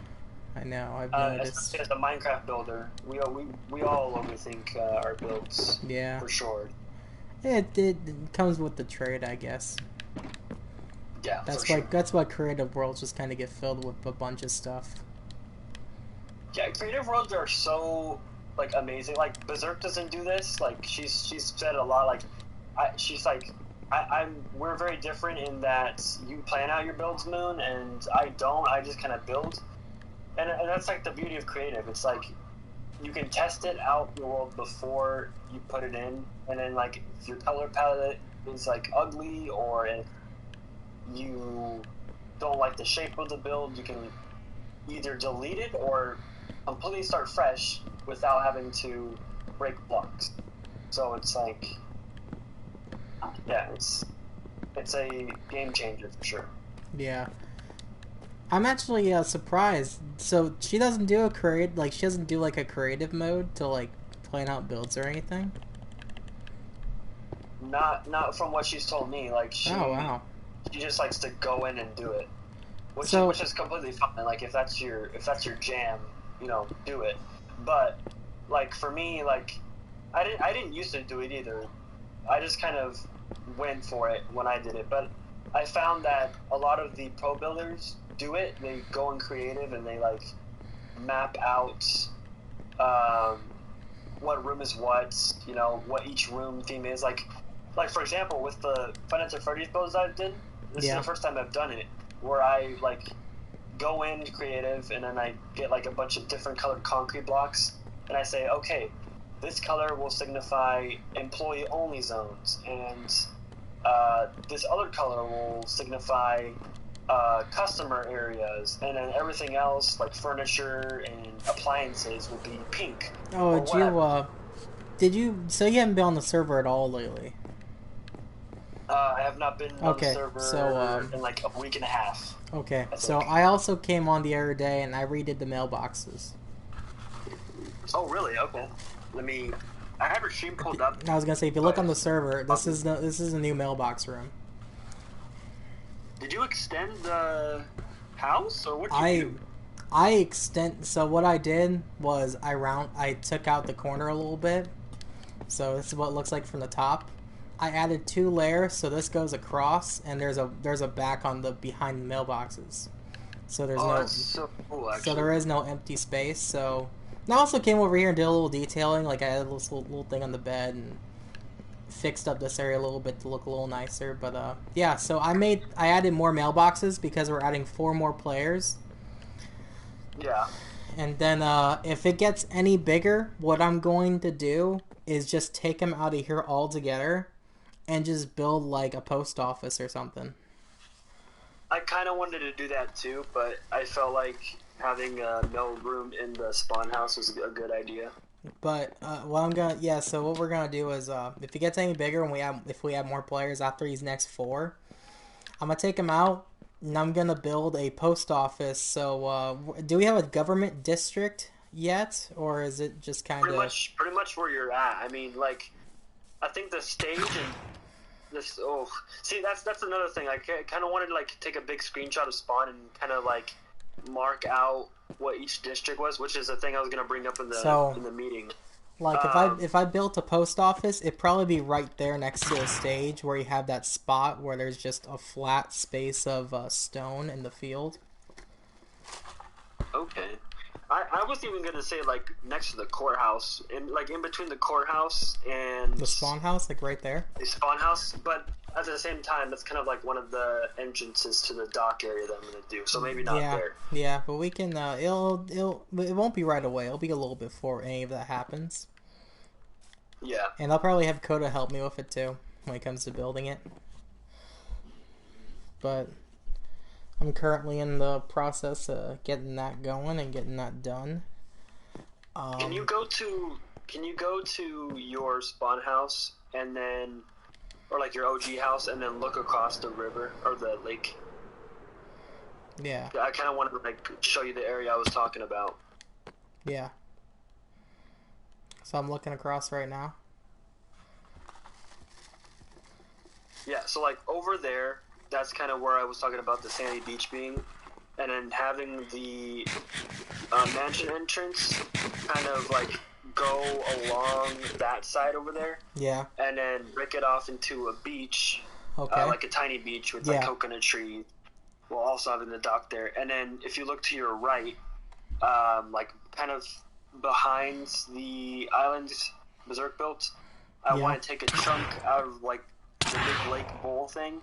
S1: I know. I've
S2: Especially
S1: noticed.
S2: as a Minecraft builder, we all overthink our builds
S1: Yeah,
S2: for sure.
S1: it comes with the trade, I guess.
S2: Yeah, for sure.
S1: That's why creative worlds just kind of get filled with a bunch of stuff.
S2: Yeah, creative worlds are so like amazing. Like Berserk doesn't do this. Like she's said a lot. Like she's like I'm we're very different in that you plan out your builds, Moon, and I don't. I just kind of build, and that's like the beauty of creative. It's like you can test it out in the world before you put it in, and then like if your color palette is like ugly or if you don't like the shape of the build, you can either delete it or completely start fresh without having to break blocks. So it's like, yeah, it's a game changer for sure.
S1: Yeah, I'm actually surprised. So she doesn't do she doesn't do like a creative mode to like plan out builds or anything.
S2: Not from what she's told me. Like
S1: Oh wow.
S2: she just likes to go in and do it,
S1: So
S2: which is completely fine. Like if that's your jam, do it. But like for me, like I didn't used to do it either. I just kind of went for it when I did it. But I found that a lot of the pro builders do it. They go in creative and they like map out um, what room is what each room theme is. Like for example, with the Five Nights at Freddy's builds I did, this is
S1: yeah.
S2: the first time I've done it where I like go in creative and then I get like a bunch of different colored concrete blocks and I say, okay, this color will signify employee only zones and this other color will signify customer areas, and then everything else like furniture and appliances will be pink
S1: Oh,
S2: or whatever.
S1: did you? So you haven't been on the server at all lately?
S2: I have not been on the
S1: Okay,
S2: server in like a week and a half,
S1: okay.
S2: I
S1: So
S2: think.
S1: I also came on the other day and I redid the mailboxes.
S2: Oh, really? Okay. Let me. I have her stream pulled up.
S1: I was gonna say, if you look
S2: But
S1: on the server, this is a new mailbox room.
S2: did you extend the house or what did
S1: I
S2: you do?
S1: I extend. So what I did was I took out the corner a little bit. So this is what it looks like from the top. I added 2 layers, so this goes across, and there's a back on the behind the mailboxes. So there's
S2: Oh,
S1: no
S2: that's so cool,
S1: so
S2: actually.
S1: there is no empty space. So and I also came over here and did a little detailing, like I added this little thing on the bed and fixed up this area a little bit to look a little nicer. But yeah, so I added more mailboxes because we're adding 4 more players.
S2: Yeah.
S1: And then if it gets any bigger, what I'm going to do is just take them out of here altogether and just build like a post office or something.
S2: I kind of wanted to do that too, but I felt like having no room in the spawn house was a good idea.
S1: But so what we're gonna do is if it gets any bigger and if we have more players after these next 4, I'm gonna take them out and I'm gonna build a post office. So do we have a government district yet, or is it just kind of
S2: pretty much where you're at? I mean, like, I think the stage and this. Oh, see, that's another thing. I kind of wanted to like take a big screenshot of spawn and kind of like mark out what each district was, which is a thing I was gonna bring up in the meeting.
S1: Like if I built a post office, it'd probably be right there next to the stage where you have that spot where there's just a flat space of stone in the field.
S2: Okay. I was even gonna say like next to the courthouse, in between the courthouse and
S1: the spawn house, like right there.
S2: The spawn house, but at the same time, that's kind of like one of the entrances to the dock area that I'm gonna do. So maybe not there.
S1: Yeah, but we can. It won't be right away. It'll be a little before any of that happens.
S2: Yeah.
S1: And I'll probably have Coda help me with it too when it comes to building it. But I'm currently in the process of getting that going and getting that done.
S2: Can you go to your spawn house and then, or like your OG house, and then look across the river or the lake?
S1: Yeah.
S2: I kind of wanted to like show you the area I was talking about.
S1: Yeah. So I'm looking across right now.
S2: Yeah, so like over there, that's kind of where I was talking about the sandy beach being, and then having the mansion entrance kind of like go along that side over there.
S1: Yeah.
S2: And then break it off into a beach,
S1: okay.
S2: Like a tiny beach with like coconut trees, while also having the dock there. And then if you look to your right, like kind of behind the islands Berserk built, I want to take a chunk out of like the big lake bowl thing,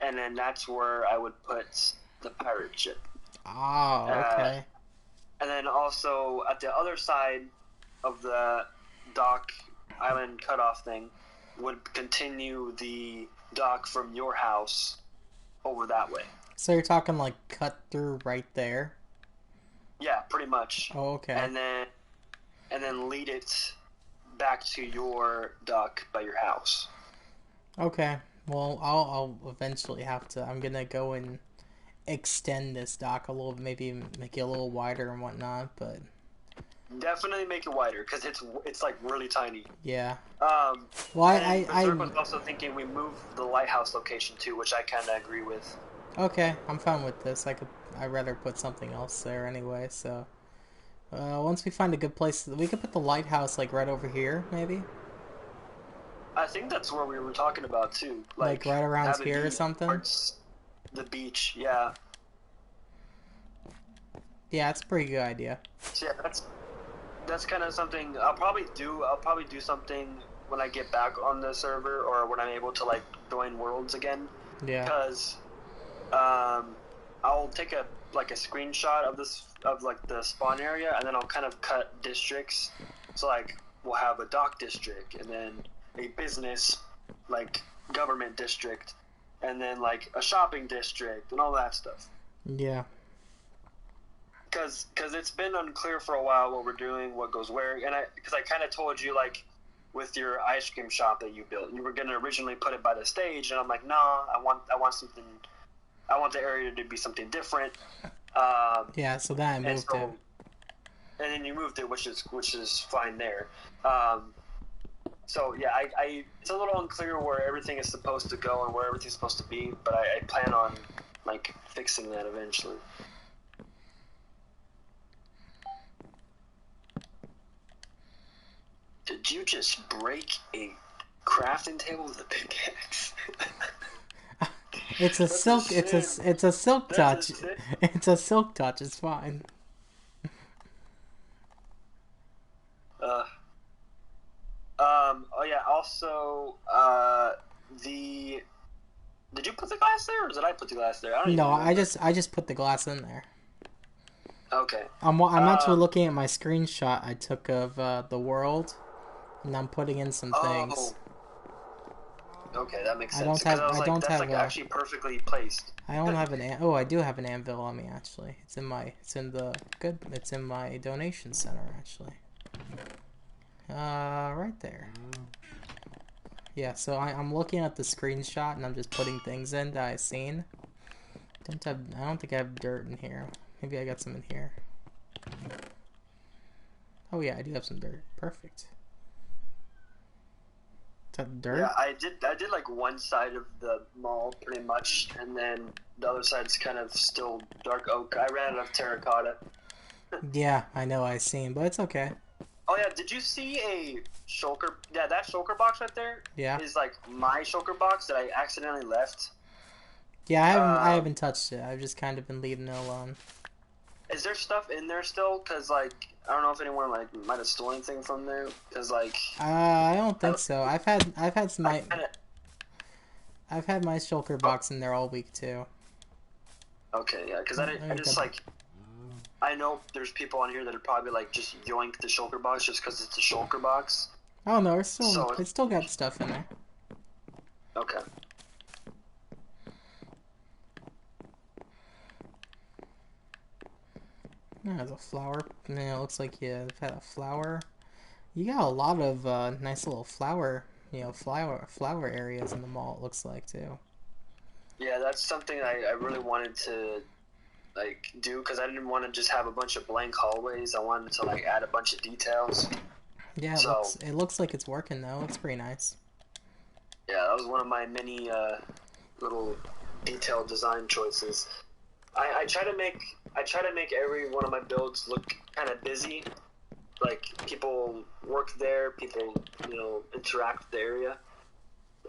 S2: and then that's where I would put the pirate ship.
S1: Oh, okay.
S2: And then also at the other side of the dock island cutoff thing would continue the dock from your house over that way.
S1: So you're talking like cut through right there?
S2: Yeah, pretty much.
S1: Oh, okay.
S2: And then lead it back to your dock by your house.
S1: Okay. Well, I'll eventually have to. I'm gonna go and extend this dock a little, maybe make it a little wider and whatnot. But
S2: definitely make it wider because it's like really tiny.
S1: Yeah.
S2: Well, I was also thinking we move the lighthouse location too, which I kind of agree with.
S1: Okay, I'm fine with this. I'd rather put something else there anyway. So once we find a good place, we could put the lighthouse like right over here, maybe.
S2: I think that's where we were talking about too,
S1: like right around here or something.
S2: The beach, yeah.
S1: Yeah, it's a pretty good idea.
S2: So yeah, that's kind of something I'll probably do. I'll probably do something when I get back on the server or when I'm able to like join worlds again.
S1: Yeah.
S2: Because I'll take a screenshot of like the spawn area, and then I'll kind of cut districts. So like we'll have a dock district, and then a business like government district, and then like a shopping district and all that stuff.
S1: Yeah.
S2: Because it's been unclear for a while what we're doing, what goes where, and because I kind of told you like with your ice cream shop that you built, you were gonna originally put it by the stage, and I'm like, nah, I want something. I want the area to be something different.
S1: Yeah, so then I moved it.
S2: And then you moved it, which is fine there. So yeah, I it's a little unclear where everything is supposed to go and where everything's supposed to be, but I plan on like fixing that eventually. Did you just break a crafting table with a pickaxe?
S1: It's a silk touch. It's a silk touch. It's fine.
S2: Oh yeah. Also, did you put the glass there, or did I put the glass there?
S1: I just put the glass in there.
S2: Okay.
S1: I'm actually looking at my screenshot I took of the world, and I'm putting in some things.
S2: Okay, that makes
S1: I
S2: sense.
S1: don't
S2: Because
S1: have.
S2: I was
S1: I
S2: like,
S1: don't
S2: that's
S1: have
S2: like
S1: a.
S2: actually perfectly placed.
S1: I don't have an. Oh, I do have an anvil on me actually. It's in my. It's in the good. It's in my donation center actually. Right there. Yeah. So I'm looking at the screenshot and I'm just putting things in that I've seen. Don't have. I don't think I have dirt in here. Maybe I got some in here. Oh yeah, I do have some dirt. Perfect. Is that dirt?
S2: Yeah, I did like one side of the mall pretty much, and then the other side's kind of still dark oak. I ran out of terracotta.
S1: Yeah, I know I've seen, but it's okay.
S2: Oh yeah, did you see a shulker? Yeah, that shulker box right there
S1: Yeah.
S2: is like my shulker box that I accidentally left.
S1: Yeah, I
S2: Um,
S1: haven't touched it. I've just kind of been leaving it alone.
S2: is there stuff in there still? Cause like I don't know if anyone like might have stolen anything from there. Cause like
S1: I don't
S2: I,
S1: think so. I've had some
S2: I kind of
S1: I've had my shulker
S2: oh,
S1: box in there all week too.
S2: okay, yeah. Cause
S1: Let
S2: I
S1: me
S2: just
S1: double.
S2: like I know there's people on here that are probably like just yoink the shulker box just because it's a shulker box.
S1: Oh no,
S2: So
S1: it's still got stuff in there.
S2: okay.
S1: Yeah, there's a flower. Yeah, it looks like you've had a flower. You got a lot of nice little flower, flower areas in the mall. It looks like too.
S2: Yeah, that's something I really wanted to like do because I didn't want to just have a bunch of blank hallways. I wanted to like add a bunch of details.
S1: Yeah,
S2: So
S1: it looks like it's working though. It's pretty nice.
S2: yeah, that was one of my many little detailed design choices. I try to make every one of my builds look kind of busy. Like people work there, people interact with the area,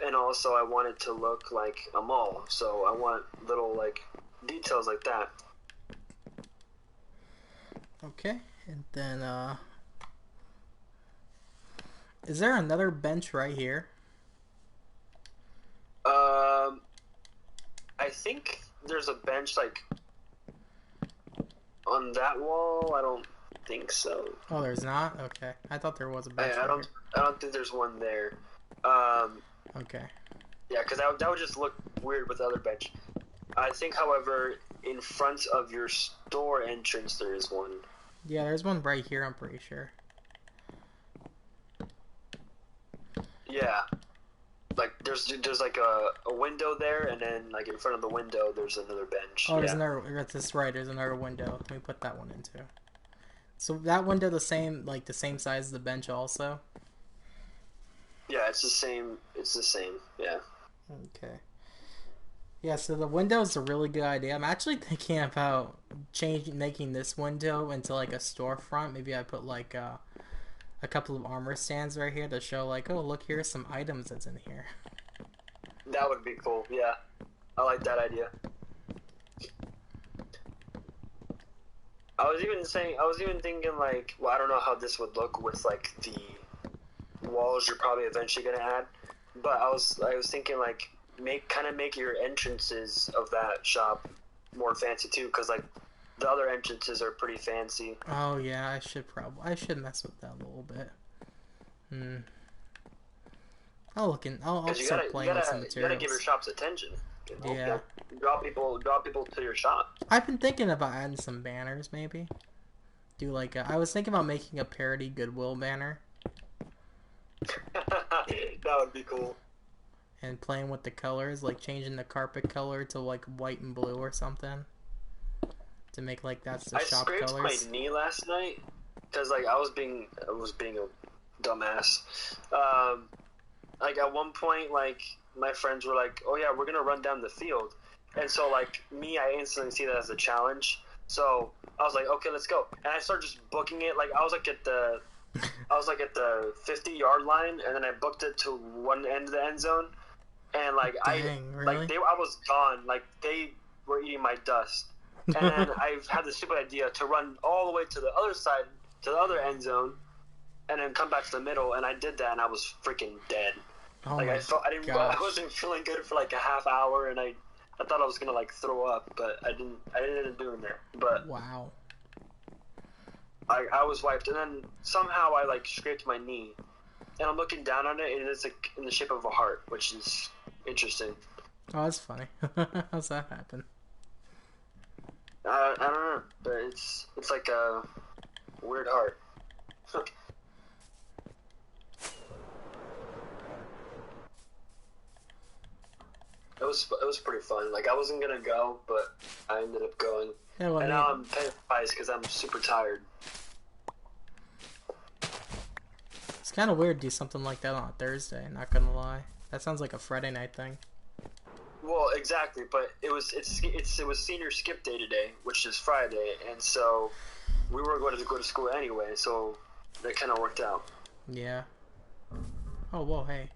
S2: and also I want it to look like a mall. So I want little like details like that.
S1: Okay, and then is there another bench right here?
S2: Um, I think there's a bench like on that wall. I don't think so.
S1: Oh, there's not. Okay, I thought there was a bench
S2: I
S1: right here.
S2: don't. I don't think there's one there. Um,
S1: Okay.
S2: yeah, because that would just look weird with the other bench. I think, however, in front of your store entrance there is one.
S1: Yeah, there's one right here. I'm pretty sure.
S2: Yeah, like there's like a window there, and then like in front of the window there's another bench.
S1: Oh, there's
S2: Yeah,
S1: another. That's right. There's another window. Let me put that one into. So that window the same size as the bench also.
S2: yeah, it's the same. It's the same. Yeah.
S1: Okay. Yeah, so the window is a really good idea. I'm actually thinking about making this window into like a storefront. Maybe I put like a couple of armor stands right here to show like, oh, look, here's some items that's in here.
S2: That would be cool. Yeah, I like that idea. I was even thinking like, well, I don't know how this would look with like the walls you're probably eventually gonna add, but I was thinking like make your entrances of that shop more fancy too, because like the other entrances are pretty fancy.
S1: Oh yeah, I should mess with that a little bit. Hmm. I'll
S2: Because
S1: start playing with some
S2: you gotta give your
S1: materials.
S2: shop's attention.
S1: Yeah.
S2: Draw people to your shop.
S1: I've been thinking about adding some banners maybe. I was thinking about making a parody Goodwill banner
S2: That would be cool.
S1: and playing with the colors, like changing the carpet color to like white and blue or something to make like that's the
S2: I
S1: shop
S2: scraped my
S1: colors.
S2: knee last night because like I was being a dumbass. Um, like at one point, like my friends were like, "Oh yeah, we're gonna run down the field," and so like me, I instantly see that as a challenge. So I was like, "Okay, let's go," and I started just booking it. Like I was like at the 50-yard line, and then I booked it to one end of the end zone, and
S1: Dang, really?
S2: I was gone. Like they were eating my dust. And then I've had the stupid idea to run all the way to the other side, to the other end zone, and then come back to the middle. And I did that, and I was freaking dead.
S1: Oh
S2: Like
S1: my
S2: I
S1: gosh.
S2: wasn't feeling good for like a half hour, and I thought I was gonna like throw up, but I didn't end up doing that. But
S1: Wow.
S2: I was wiped, and then somehow I like scraped my knee, and I'm looking down on it, and it's like in the shape of a heart, which is interesting.
S1: Oh, that's funny. How's that happen?
S2: I don't know, but it's like a weird heart. It was pretty fun. Like I wasn't gonna go, but I ended up going,
S1: Yeah, well, I
S2: and
S1: mean,
S2: now I'm paying the price because I'm super tired.
S1: it's kind of weird to do something like that on a Thursday. Not gonna lie, that sounds like a Friday night thing.
S2: Well, exactly, but it was senior skip day today, which is Friday, and so we were going to go to school anyway, so that kind of worked out.
S1: Yeah. Oh, whoa, hey.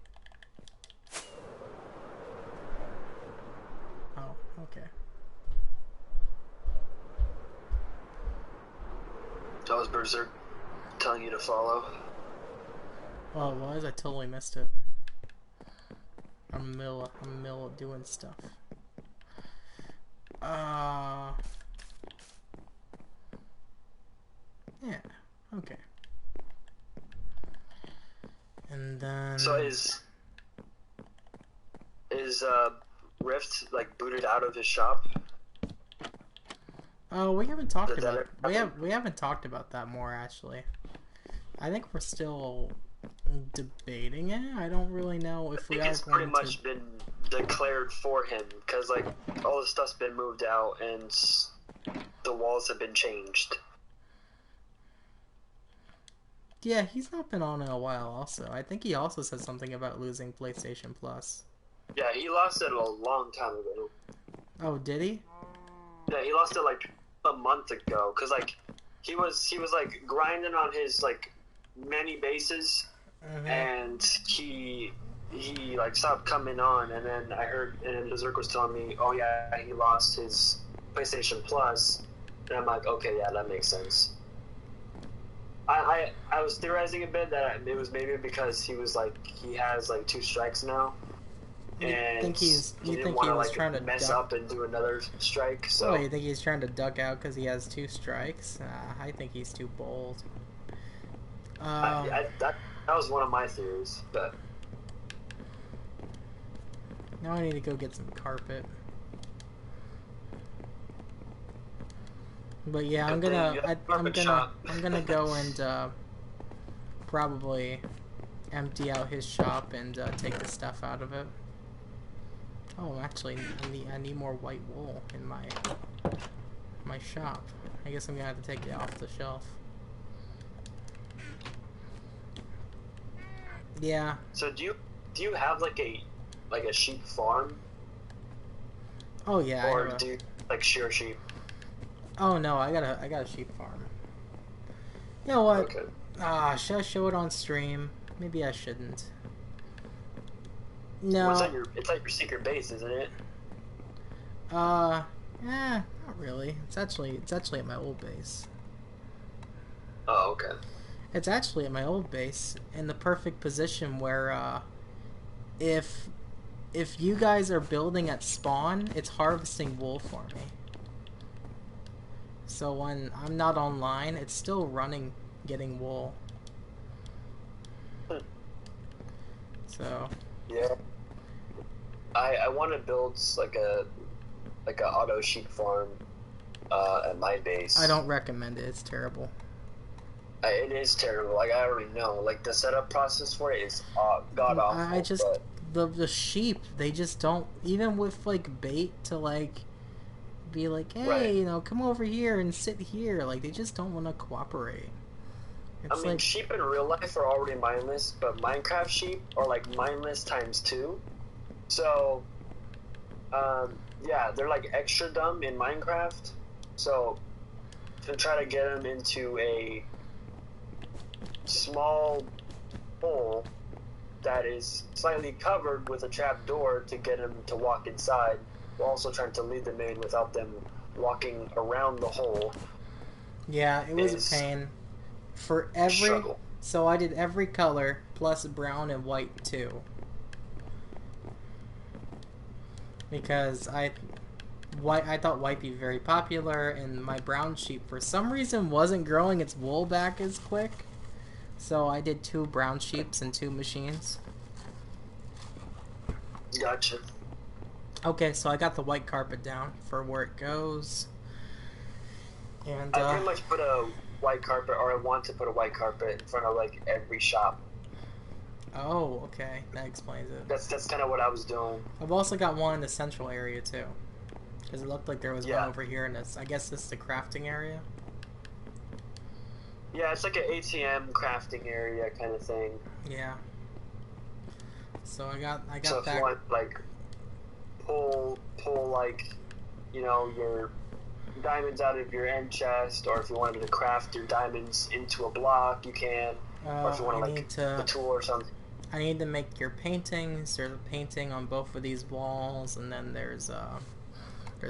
S1: Oh, okay.
S2: That was Berserk telling you to follow.
S1: Oh, it was? I totally missed it. I'm in the middle of doing stuff. Yeah, okay. And then...
S2: So is Rift like booted out of his shop?
S1: Oh, we haven't talked
S2: Did that
S1: about
S2: ever
S1: we haven't talked about that more actually. I think we're still debating it. I don't really know if we
S2: I think
S1: are
S2: it's pretty
S1: going
S2: much
S1: to.
S2: been declared for him because like all the stuff's been moved out and the walls have been changed.
S1: Yeah, he's not been on in a while. Also, I think he also said something about losing PlayStation Plus.
S2: Yeah, he lost it a long time ago.
S1: Oh, did he?
S2: Yeah, he lost it like a month ago because like he was like grinding on his like many bases and he like stopped coming on, and then I heard, and then Berserk was telling me, oh yeah, he lost his PlayStation Plus, and I'm like, okay, yeah, that makes sense. I was theorizing a bit that it was maybe because he was like he has like 2 strikes now, and he didn't want to like
S1: trying to
S2: mess
S1: duck?
S2: up and do another strike. So
S1: Oh, you think he's trying to duck out because he has 2 strikes? I think he's too bold.
S2: that was one of my theories, but
S1: Now I need to go get some carpet. But yeah, I'm gonna go and probably empty out his shop and take the stuff out of it. Oh, actually, I need more white wool in my shop. I guess I'm gonna have to take it off the shelf. Yeah.
S2: So do you have like a sheep farm,
S1: Oh yeah.
S2: or do you like shear sheep?
S1: Oh no, I got a sheep farm. You know what?
S2: Okay.
S1: Should I show it on stream? Maybe I shouldn't.
S2: Well,
S1: No.
S2: it's like your secret base, isn't it?
S1: Not really. It's actually at my old base.
S2: Oh, okay.
S1: It's actually at my old base in the perfect position where if you guys are building at spawn, it's harvesting wool for me. So when I'm not online, it's still running, getting wool. So
S2: Yeah. I want to build like a auto sheep farm at my base.
S1: I don't recommend it. It's terrible.
S2: It is terrible. Like I already know. Like the setup process for it is god awful.
S1: I just the sheep, they just don't, even with like bait to like be like, hey,
S2: Right.
S1: you know, come over here and sit here. Like they just don't want to cooperate.
S2: I mean, sheep in real life are already mindless, but Minecraft sheep are like mindless times 2. So, yeah, they're like extra dumb in Minecraft. So, to try to get them into a small hole that is slightly covered with a trap door to get them to walk inside, while also trying to lead them in without them walking around the hole.
S1: Yeah, it was a pain. For every
S2: struggle.
S1: So I did every color plus brown and white too. Because I thought white be very popular, and my brown sheep for some reason wasn't growing its wool back as quick. So I did 2 brown sheeps and 2 machines.
S2: Gotcha.
S1: Okay, so I got the white carpet down for where it goes. And
S2: I pretty much put a white carpet, or I want to put a white carpet in front of like every shop.
S1: oh, okay, that explains it.
S2: That's kind of what I was doing.
S1: I've also got one in the central area too, because it looked like there was one
S2: Yeah.
S1: over here in this. I guess this is the crafting area.
S2: Yeah, it's like an ATM crafting area kind of thing.
S1: Yeah. So I got
S2: So if
S1: that.
S2: you want like pull like, you know, your diamonds out of your end chest, or if you wanted to craft your diamonds into a block, you can. Or if you want
S1: I
S2: to like
S1: need to.
S2: a tool or something.
S1: I need to make your paintings. There's a painting on both of these walls, and then there's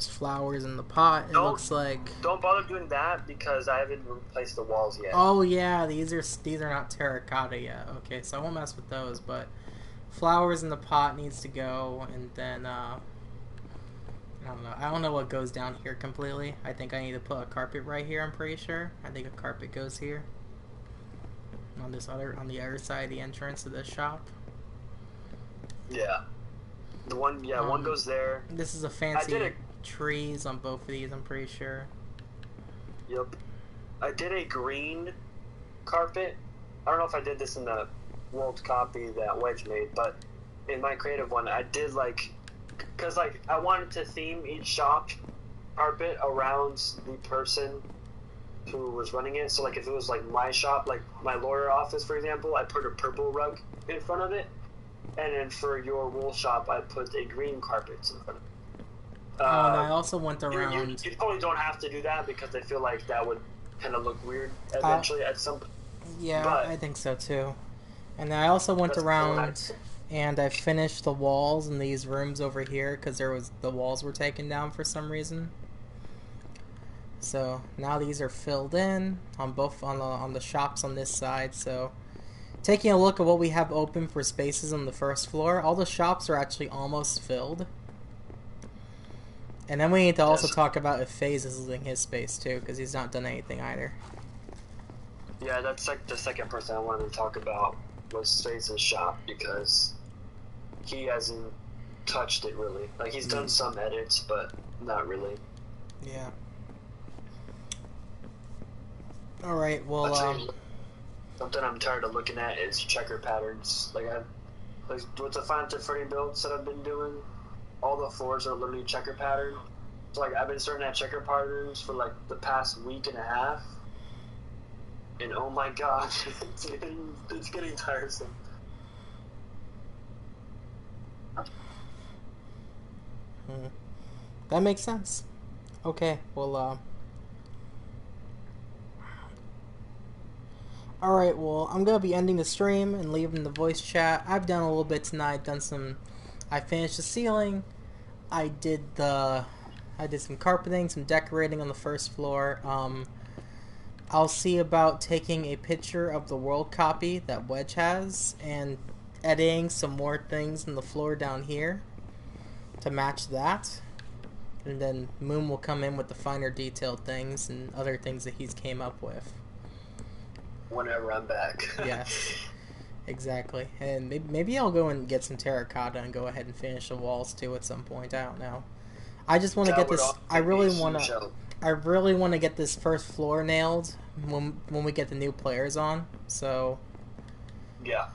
S1: flowers in the pot. It looks like.
S2: Don't bother doing that because I haven't replaced the walls yet.
S1: Oh yeah, these are not terracotta yet. Okay, so I won't mess with those, but flowers in the pot needs to go, and then I don't know. I don't know what goes down here completely. I think I need to put a carpet right here. I'm pretty sure. I think a carpet goes here. On the other side of the entrance to this shop.
S2: Yeah. One goes there.
S1: This is a fancy trees on both of these, I'm pretty sure.
S2: Yep. I did a green carpet. I don't know if I did this in the world copy that Wedge made, but in my creative one, I did because I wanted to theme each shop carpet around the person who was running it. So like if it was like my shop, like my lawyer office, for example, I put a purple rug in front of it, and then for your wool shop, I put a green carpet in front of it.
S1: And I also went around.
S2: You probably don't have to do that because I feel like that would kind of look weird eventually at some point.
S1: Yeah,
S2: but
S1: I think so too. And then I also went around and I finished the walls in these rooms over here because the walls were taken down for some reason. So now these are filled in on the shops on this side. So taking a look at what we have open for spaces on the first floor, all the shops are actually almost filled. And then we need to also talk about if FaZe is losing his space too, because he's not done anything either.
S2: Yeah, that's like the second person I wanted to talk about was FaZe's shop, because he hasn't touched it really. Like he's done some edits, but not really.
S1: Yeah. All right. Well,
S2: something I'm tired of looking at is checker patterns. Like with the Final Fantasy builds that I've been doing, all the floors are literally checker pattern. So like I've been starting at checker patterns for like the past week and a half, and oh my god, it's getting tiresome.
S1: That makes sense. Okay. Well, alright, well, I'm going to be ending the stream and leaving the voice chat. I've done a little bit tonight. I finished the ceiling. I did some carpeting, some decorating on the first floor. I'll see about taking a picture of the world copy that Wedge has and editing some more things in the floor down here to match that. And then Moon will come in with the finer detailed things and other things that he's came up with.
S2: Whenever I'm back.
S1: Yes, exactly. And maybe I'll go and get some terracotta and go ahead and finish the walls too at some point. I don't know. I just want to get this. I really want to get this first floor nailed when we get the new players on. So
S2: yeah,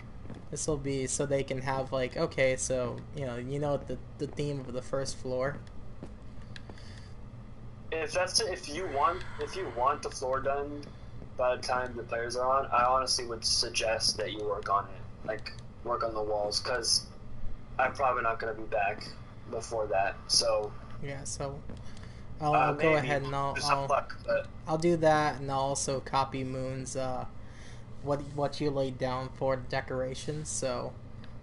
S1: this will be so they can have like, okay, so the theme of the first floor.
S2: If you want the floor done by the time the players are on, I honestly would suggest that you work on it, like work on the walls, because I'm probably not going to be back before that. So
S1: yeah, so I'll go ahead and I'll do that, and I'll also copy Moon's what you laid down for the decorations. So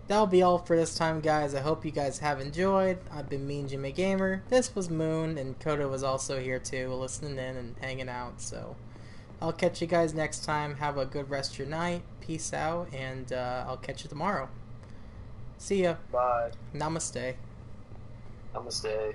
S1: that'll be all for this time, guys. I hope you guys have enjoyed. I've been Mean Jimmy Gamer. This was Moon, and Koda was also here too, listening in and hanging out. So I'll catch you guys next time. Have a good rest of your night. Peace out, and I'll catch you tomorrow. See ya.
S2: Bye.
S1: Namaste.
S2: Namaste.